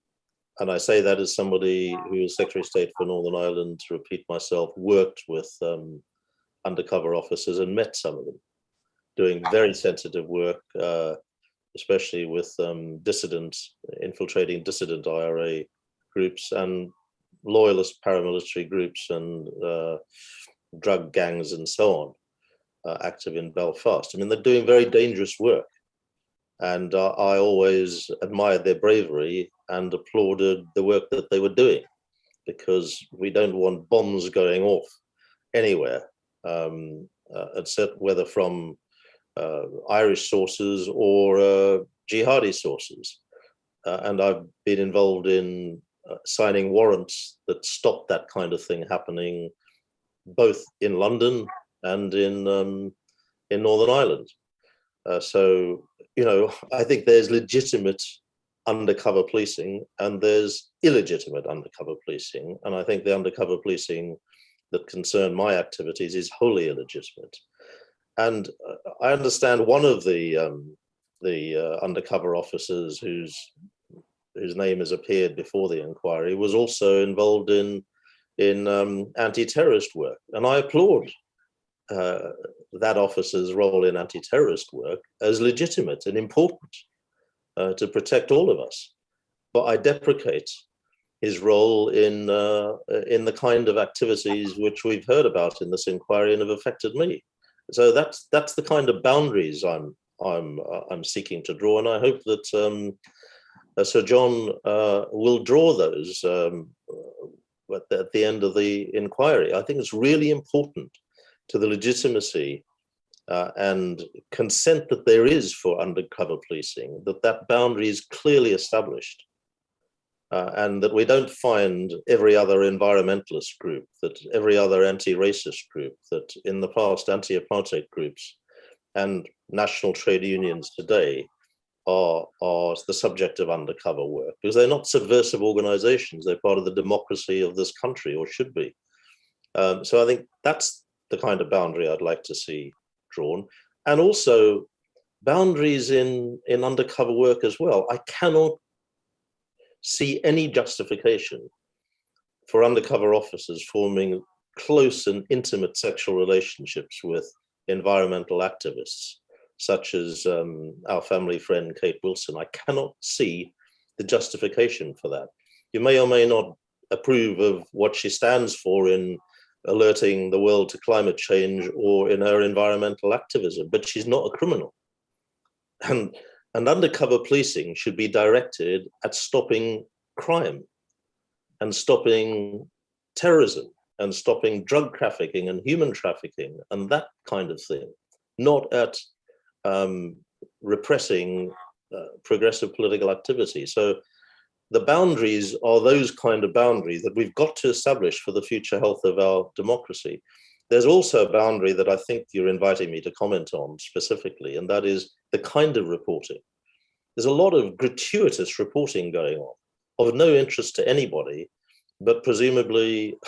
I say that as somebody who is Secretary of State for Northern Ireland, to repeat myself, worked with undercover officers and met some of them, doing very sensitive work, especially with infiltrating dissident IRA groups and loyalist paramilitary groups and drug gangs and so on, active in Belfast. I mean, they're doing very dangerous work. And I always admired their bravery and applauded the work that they were doing, because we don't want bombs going off anywhere, except whether from Irish sources or jihadi sources. And I've been involved in signing warrants that stop that kind of thing happening, both in London and in Northern Ireland. So, you know, I think there's legitimate undercover policing and there's illegitimate undercover policing. And I think the undercover policing that concern my activities is wholly illegitimate. And I understand one of the undercover officers whose name has appeared before the inquiry was also involved in anti-terrorist work. And I applaud that officer's role in anti-terrorist work as legitimate and important to protect all of us. But I deprecate his role in the kind of activities which we've heard about in this inquiry and have affected me. So that's the kind of boundaries I'm seeking to draw, and I hope that Sir John will draw those at the end of the inquiry. I think it's really important to the legitimacy and consent that there is for undercover policing, that boundary is clearly established. And that we don't find every other environmentalist group, that every other anti-racist group, that in the past anti-apartheid groups and national trade unions today are the subject of undercover work, because they're not subversive organizations. They're part of the democracy of this country, or should be. So I think that's the kind of boundary I'd like to see drawn. And also boundaries in undercover work as well. I cannot see any justification for undercover officers forming close and intimate sexual relationships with environmental activists, such as our family friend Kate Wilson. I cannot see the justification for that. You may or may not approve of what she stands for in alerting the world to climate change or in her environmental activism, but she's not a criminal. And undercover policing should be directed at stopping crime and stopping terrorism and stopping drug trafficking and human trafficking and that kind of thing, not at repressing progressive political activity. So the boundaries are those kind of boundaries that we've got to establish for the future health of our democracy. There's also a boundary that I think you're inviting me to comment on specifically, and that is the kind of reporting. There's a lot of gratuitous reporting going on of no interest to anybody, but presumably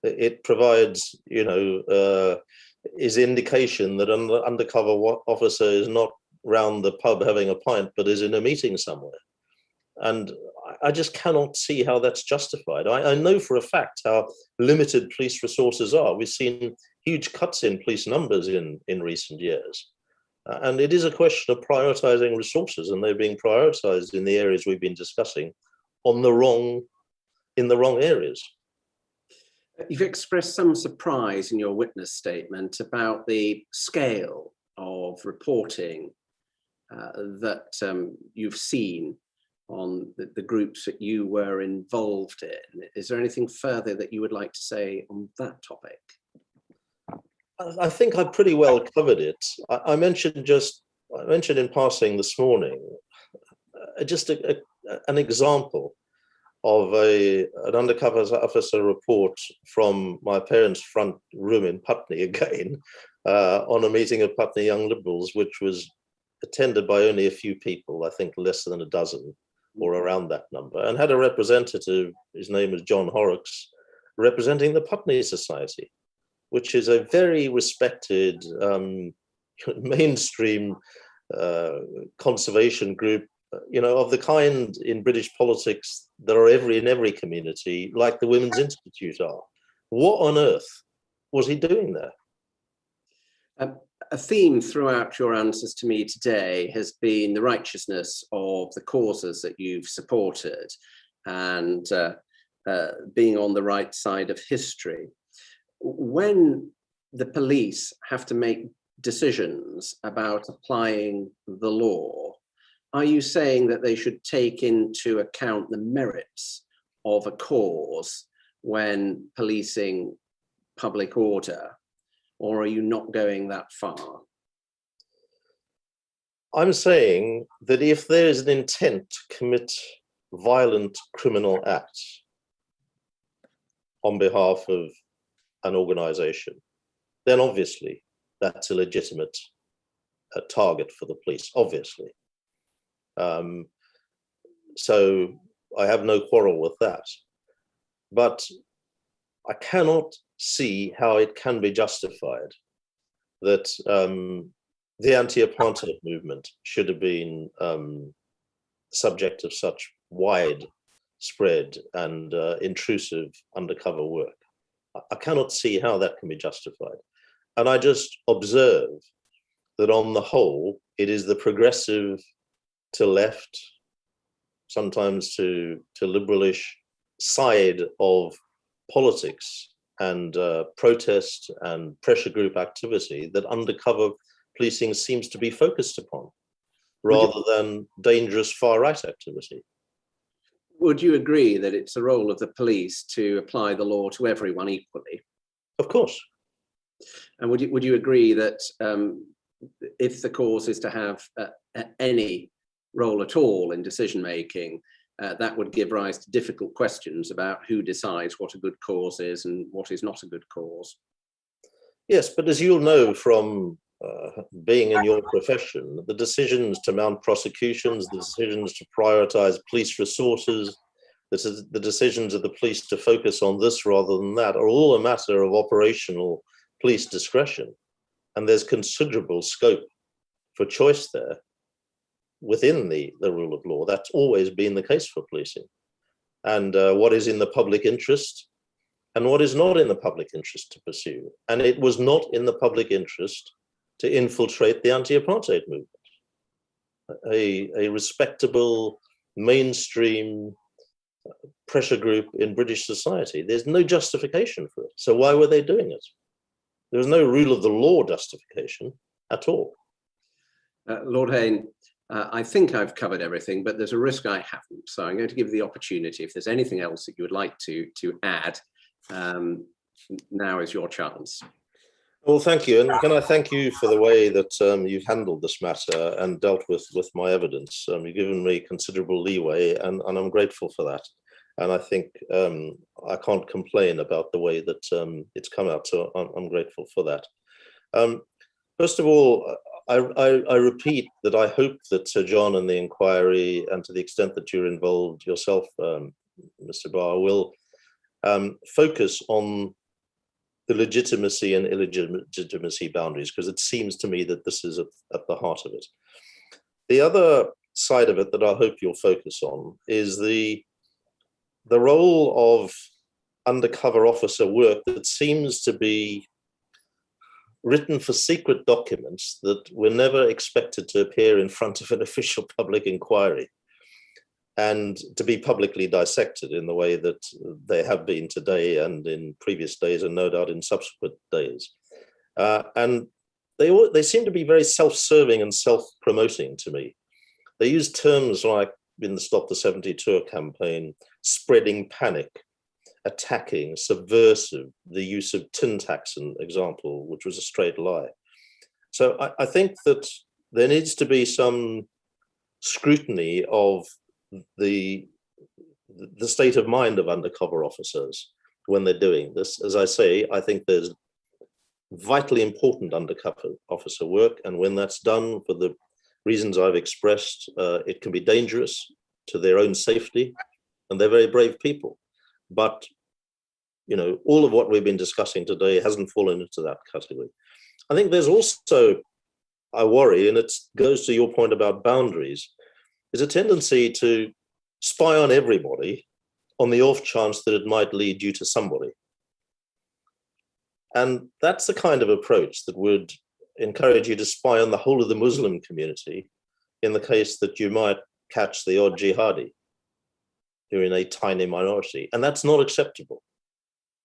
it provides, is indication that an undercover officer is not round the pub having a pint, but is in a meeting somewhere. And I just cannot see how that's justified. I know for a fact how limited police resources are. We've seen huge cuts in police numbers in recent years. And it is a question of prioritizing resources, and they're being prioritized in the areas we've been discussing in the wrong areas. You've expressed some surprise in your witness statement about the scale of reporting that you've seen on the groups that you were involved in. Is there anything further that you would like to say on that topic? I think I pretty well covered it. I mentioned in passing this morning just an example of an undercover officer report from my parents' front room in Putney again on a meeting of Putney Young Liberals, which was attended by only a few people, I think less than a dozen or around that number, and had a representative, his name is John Horrocks, representing the Putney Society, which is a very respected mainstream conservation group, of the kind in British politics that are in every community, like the Women's Institute are. What on earth was he doing there? A theme throughout your answers to me today has been the righteousness of the causes that you've supported and being on the right side of history. When the police have to make decisions about applying the law, are you saying that they should take into account the merits of a cause when policing public order, or are you not going that far? I'm saying that if there is an intent to commit violent criminal acts on behalf of an organization, then obviously that's a legitimate target for the police, obviously. So I have no quarrel with that. But I cannot see how it can be justified that the anti-apartheid movement should have been subject of such widespread and intrusive undercover work. I cannot see how that can be justified. And I just observe that on the whole, it is the progressive to left, sometimes to liberalish side of politics and protest and pressure group activity that undercover policing seems to be focused upon, rather than dangerous far-right activity. Would you agree that it's the role of the police to apply the law to everyone equally? Of course. And would you agree that if the cause is to have any role at all in decision making, that would give rise to difficult questions about who decides what a good cause is and what is not a good cause? Yes, but as you'll know from being in your profession, the decisions to mount prosecutions, the decisions to prioritize police resources, the decisions of the police to focus on this rather than that are all a matter of operational police discretion. And there's considerable scope for choice there within the rule of law. That's always been the case for policing. And what is in the public interest and what is not in the public interest to pursue. And it was not in the public interest to infiltrate the anti-apartheid movement. A respectable mainstream pressure group in British society. There's no justification for it. So why were they doing it? There was no rule of the law justification at all. Lord Hain, I think I've covered everything, but there's a risk I haven't. So I'm going to give you the opportunity. If there's anything else that you would like to add, now is your chance. Well, thank you. And can I thank you for the way that you've handled this matter and dealt with my evidence. You've given me considerable leeway, and I'm grateful for that. And I think I can't complain about the way that it's come out. So I'm grateful for that. First of all, I repeat that I hope that Sir John and the inquiry, and to the extent that you're involved yourself, Mr. Barr, will focus on the legitimacy and illegitimacy boundaries, because it seems to me that this is at the heart of it. The other side of it that I hope you'll focus on is the role of undercover officer work that seems to be written for secret documents that were never expected to appear in front of an official public inquiry and to be publicly dissected in the way that they have been today and in previous days and no doubt in subsequent days. And they seem to be very self-serving and self-promoting to me. They use terms like, in the Stop the 72 campaign, spreading panic, attacking, subversive, the use of tin tax, an example, which was a straight lie. So I think that there needs to be some scrutiny of the state of mind of undercover officers when they're doing this. As I say, I think there's vitally important undercover officer work, and when that's done for the reasons I've expressed, it can be dangerous to their own safety, and they're very brave people. But you know, all of what we've been discussing today hasn't fallen into that category. I think there's also, I worry, and it goes to your point about boundaries, there's a tendency to spy on everybody on the off chance that it might lead you to somebody. And that's the kind of approach that would encourage you to spy on the whole of the Muslim community in the case that you might catch the odd jihadi who are in a tiny minority. And that's not acceptable.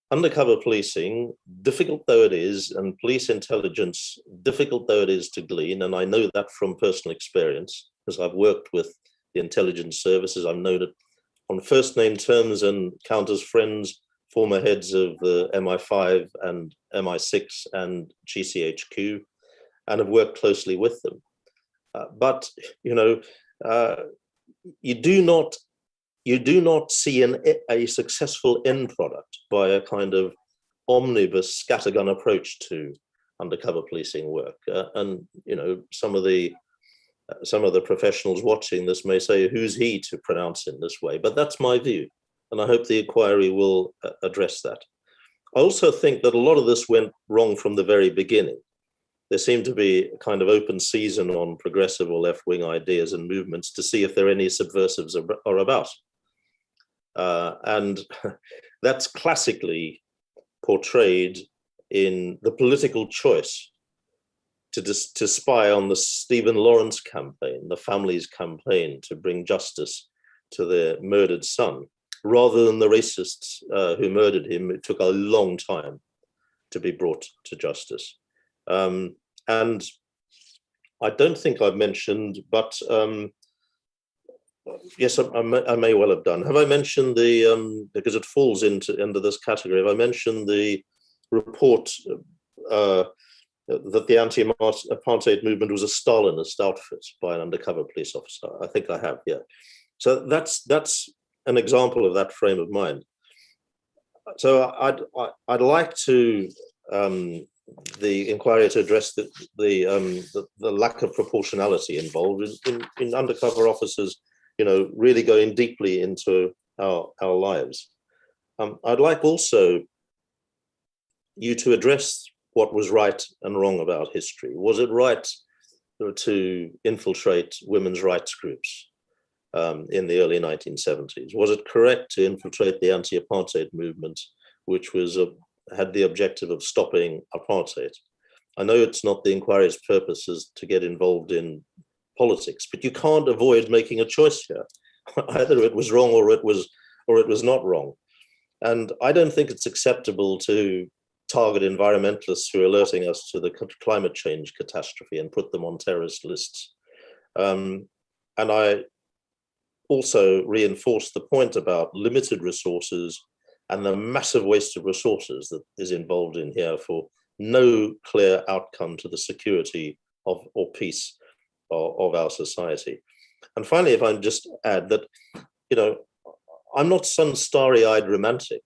Undercover policing, difficult though it is, and police intelligence, difficult though it is to glean, and I know that from personal experience, because I've worked with the intelligence services. I've known it on first name terms and count as friends, former heads of the MI5 and MI6 and GCHQ, and have worked closely with them. But you know, you do not see a successful end product by a kind of omnibus scattergun approach to undercover policing work. And you know, some of the professionals watching this may say, who's he to pronounce in this way? But that's my view, and I hope the inquiry will address that. I also think that a lot of this went wrong from the very beginning. There seemed to be a kind of open season on progressive or left-wing ideas and movements to see if there are any subversives are about. And that's classically portrayed in the political choice to spy on the Stephen Lawrence campaign, the family's campaign to bring justice to their murdered son, rather than the racists who murdered him. It took a long time to be brought to justice. And I don't think I've mentioned, but yes, I may well have done. Have I mentioned the, because it falls into this category, have I mentioned the report that the anti-apartheid movement was a Stalinist outfit by an undercover police officer. I think I have, yeah. So that's an example of that frame of mind. So I'd like to the inquiry to address the lack of proportionality involved in undercover officers, really going deeply into our lives. I'd like also you to address what was right and wrong about history. Was it right to infiltrate women's rights groups in the early 1970s? Was it correct to infiltrate the anti-apartheid movement, which had the objective of stopping apartheid? I know it's not the inquiry's purpose is to get involved in politics, but you can't avoid making a choice here. Either it was wrong or it was not wrong. And I don't think it's acceptable to target environmentalists who are alerting us to the climate change catastrophe and put them on terrorist lists. And I also reinforce the point about limited resources and the massive waste of resources that is involved in here for no clear outcome to the security or peace of our society. And finally, if I just add that, I'm not some starry-eyed romantic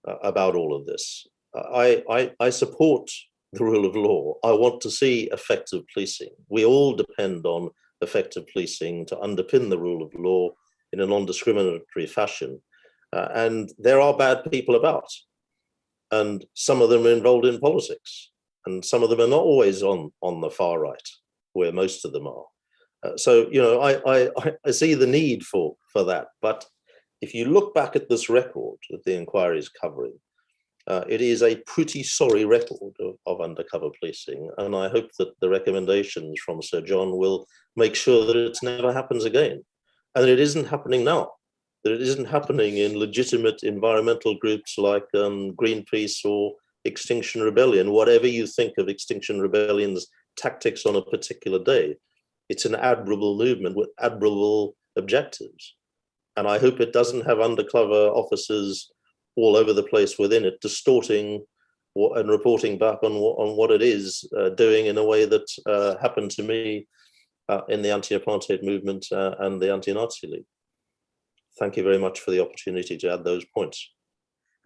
about all of this. I support the rule of law. I want to see effective policing. We all depend on effective policing to underpin the rule of law in a non-discriminatory fashion. And there are bad people about. And some of them are involved in politics. And some of them are not always on the far right, where most of them are. So, I see the need for that. But if you look back at this record that the inquiry is covering, it is a pretty sorry record of undercover policing. And I hope that the recommendations from Sir John will make sure that it never happens again. And that it isn't happening now, that it isn't happening in legitimate environmental groups like Greenpeace or Extinction Rebellion. Whatever you think of Extinction Rebellion's tactics on a particular day, it's an admirable movement with admirable objectives. And I hope it doesn't have undercover officers all over the place within it, distorting and reporting back on what it is doing in a way that happened to me in the anti-apartheid movement and the Anti-Nazi League. Thank you very much for the opportunity to add those points.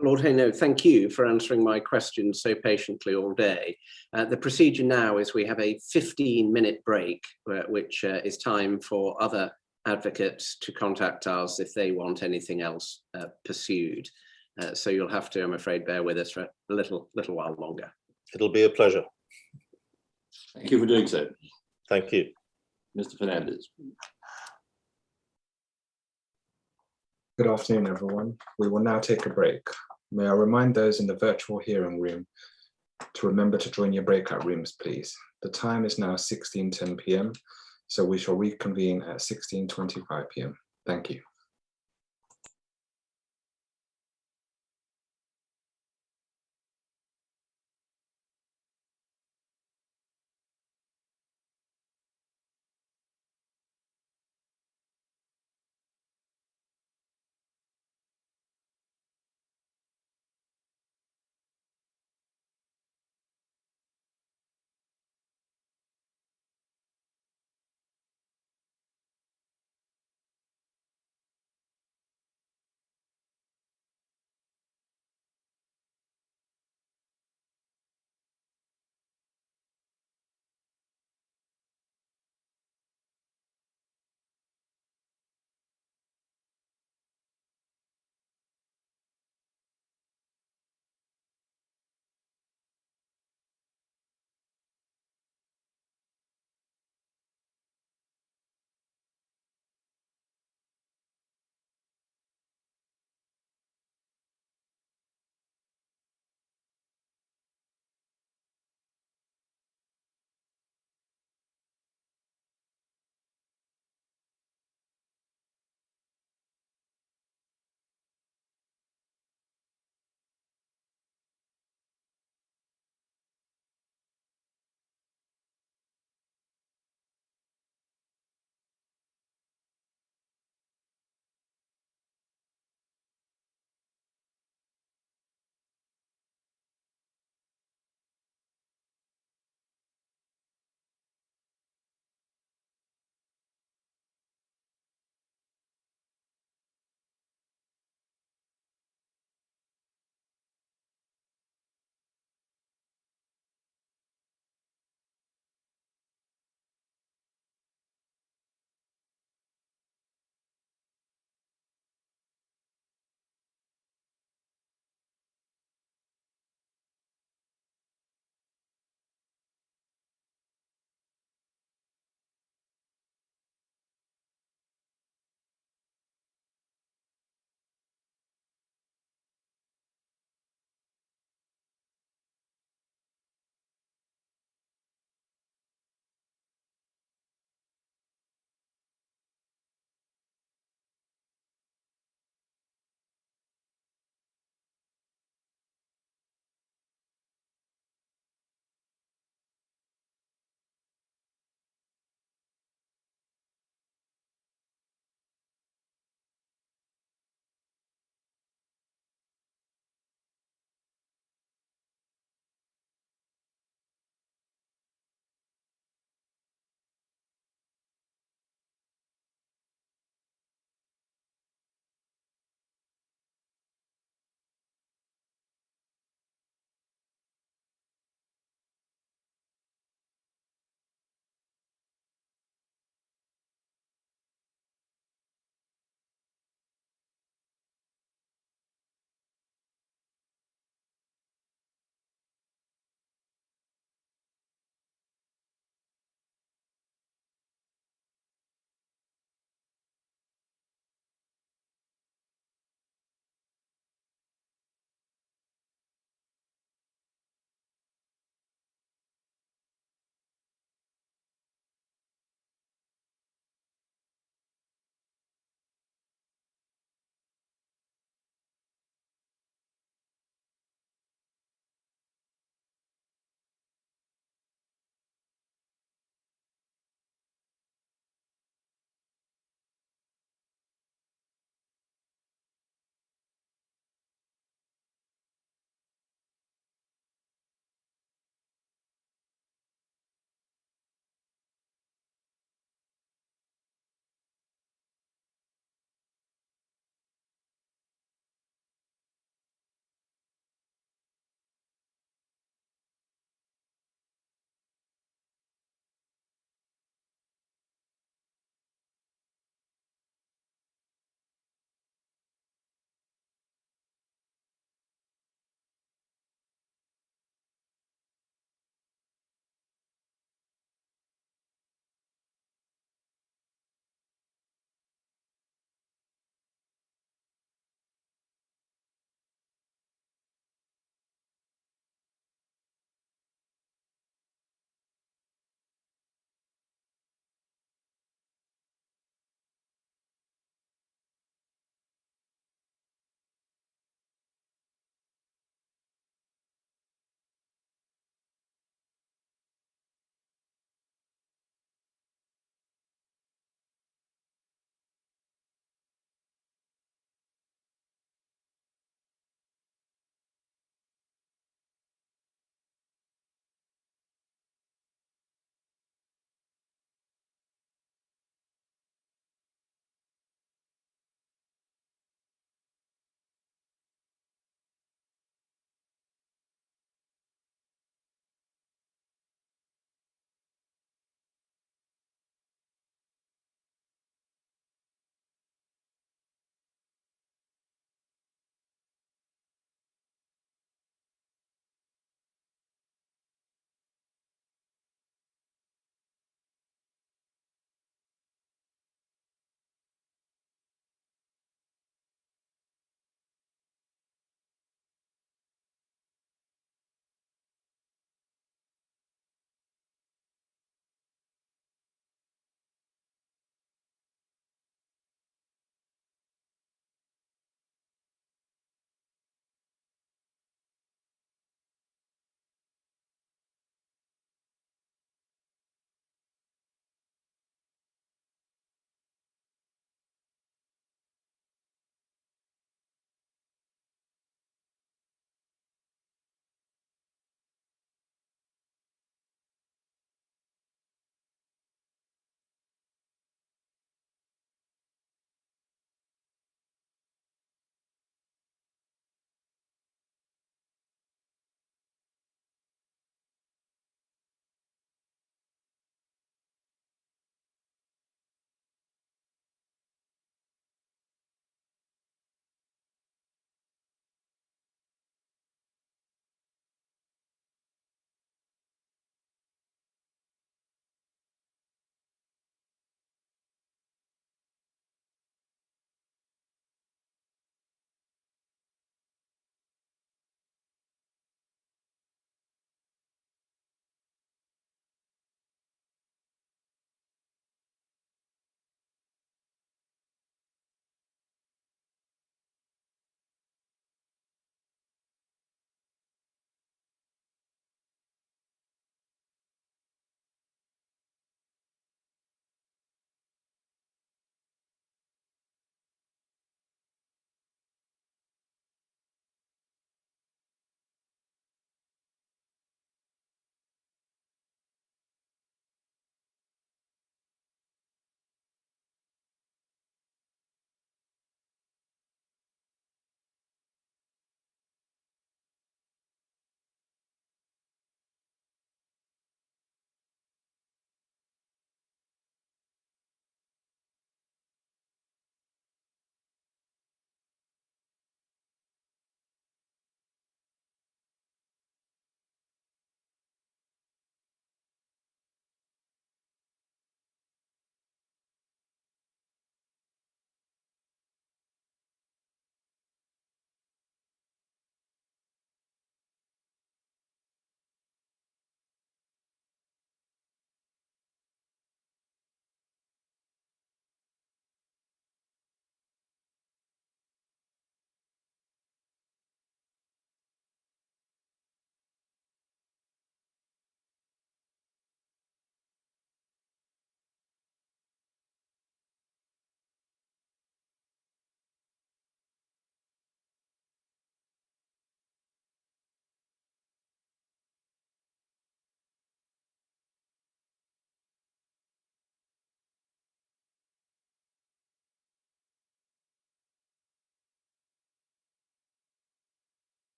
Lord Hain, thank you for answering my questions so patiently all day. The procedure now is we have a 15-minute break, which is time for other advocates to contact us if they want anything else pursued. So you'll have to, I'm afraid, bear with us for a little while longer. It'll be a pleasure. Thank you for doing so. Thank you. Mr. Fernandez. Good afternoon, everyone. We will now take a break. May I remind those in the virtual hearing room to remember to join your breakout rooms, please. The time is now 16:10 p.m., so we shall reconvene at 16:25 p.m. Thank you.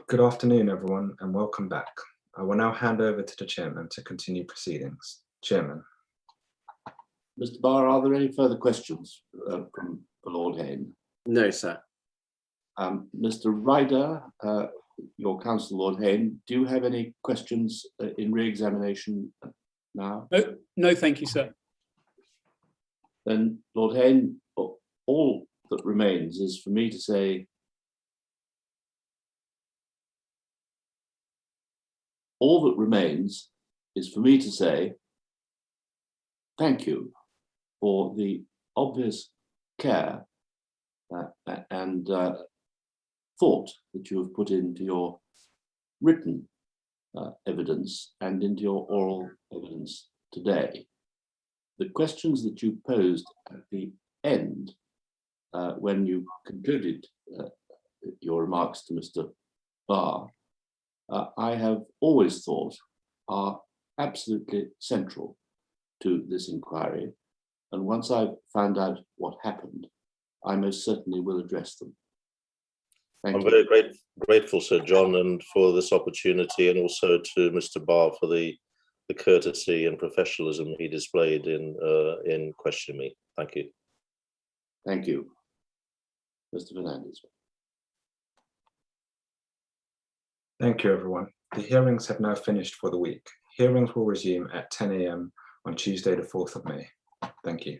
Good afternoon, everyone, and welcome back. I will now hand over to the chairman to continue proceedings. Chairman. Mr. Barr, are there any further questions from Lord Hain? No, sir. Mr. Ryder, your counsel, Lord Hain, do you have any questions in re-examination now? No, thank you, sir. Then, Lord Hain, all that remains is for me to say thank you for the obvious care and thought that you have put into your written evidence and into your oral evidence today. The questions that you posed at the end, when you concluded your remarks to Mr. Barr, I have always thought are absolutely central to this inquiry. And once I've found out what happened, I most certainly will address them. I'm very grateful, Sir John, and for this opportunity, and also to Mr. Barr for the courtesy and professionalism he displayed in questioning me. Thank you. Thank you. Mr. Fernandez. Thank you, everyone. The hearings have now finished for the week. Hearings will resume at 10 a.m. on Tuesday, the 4th of May. Thank you.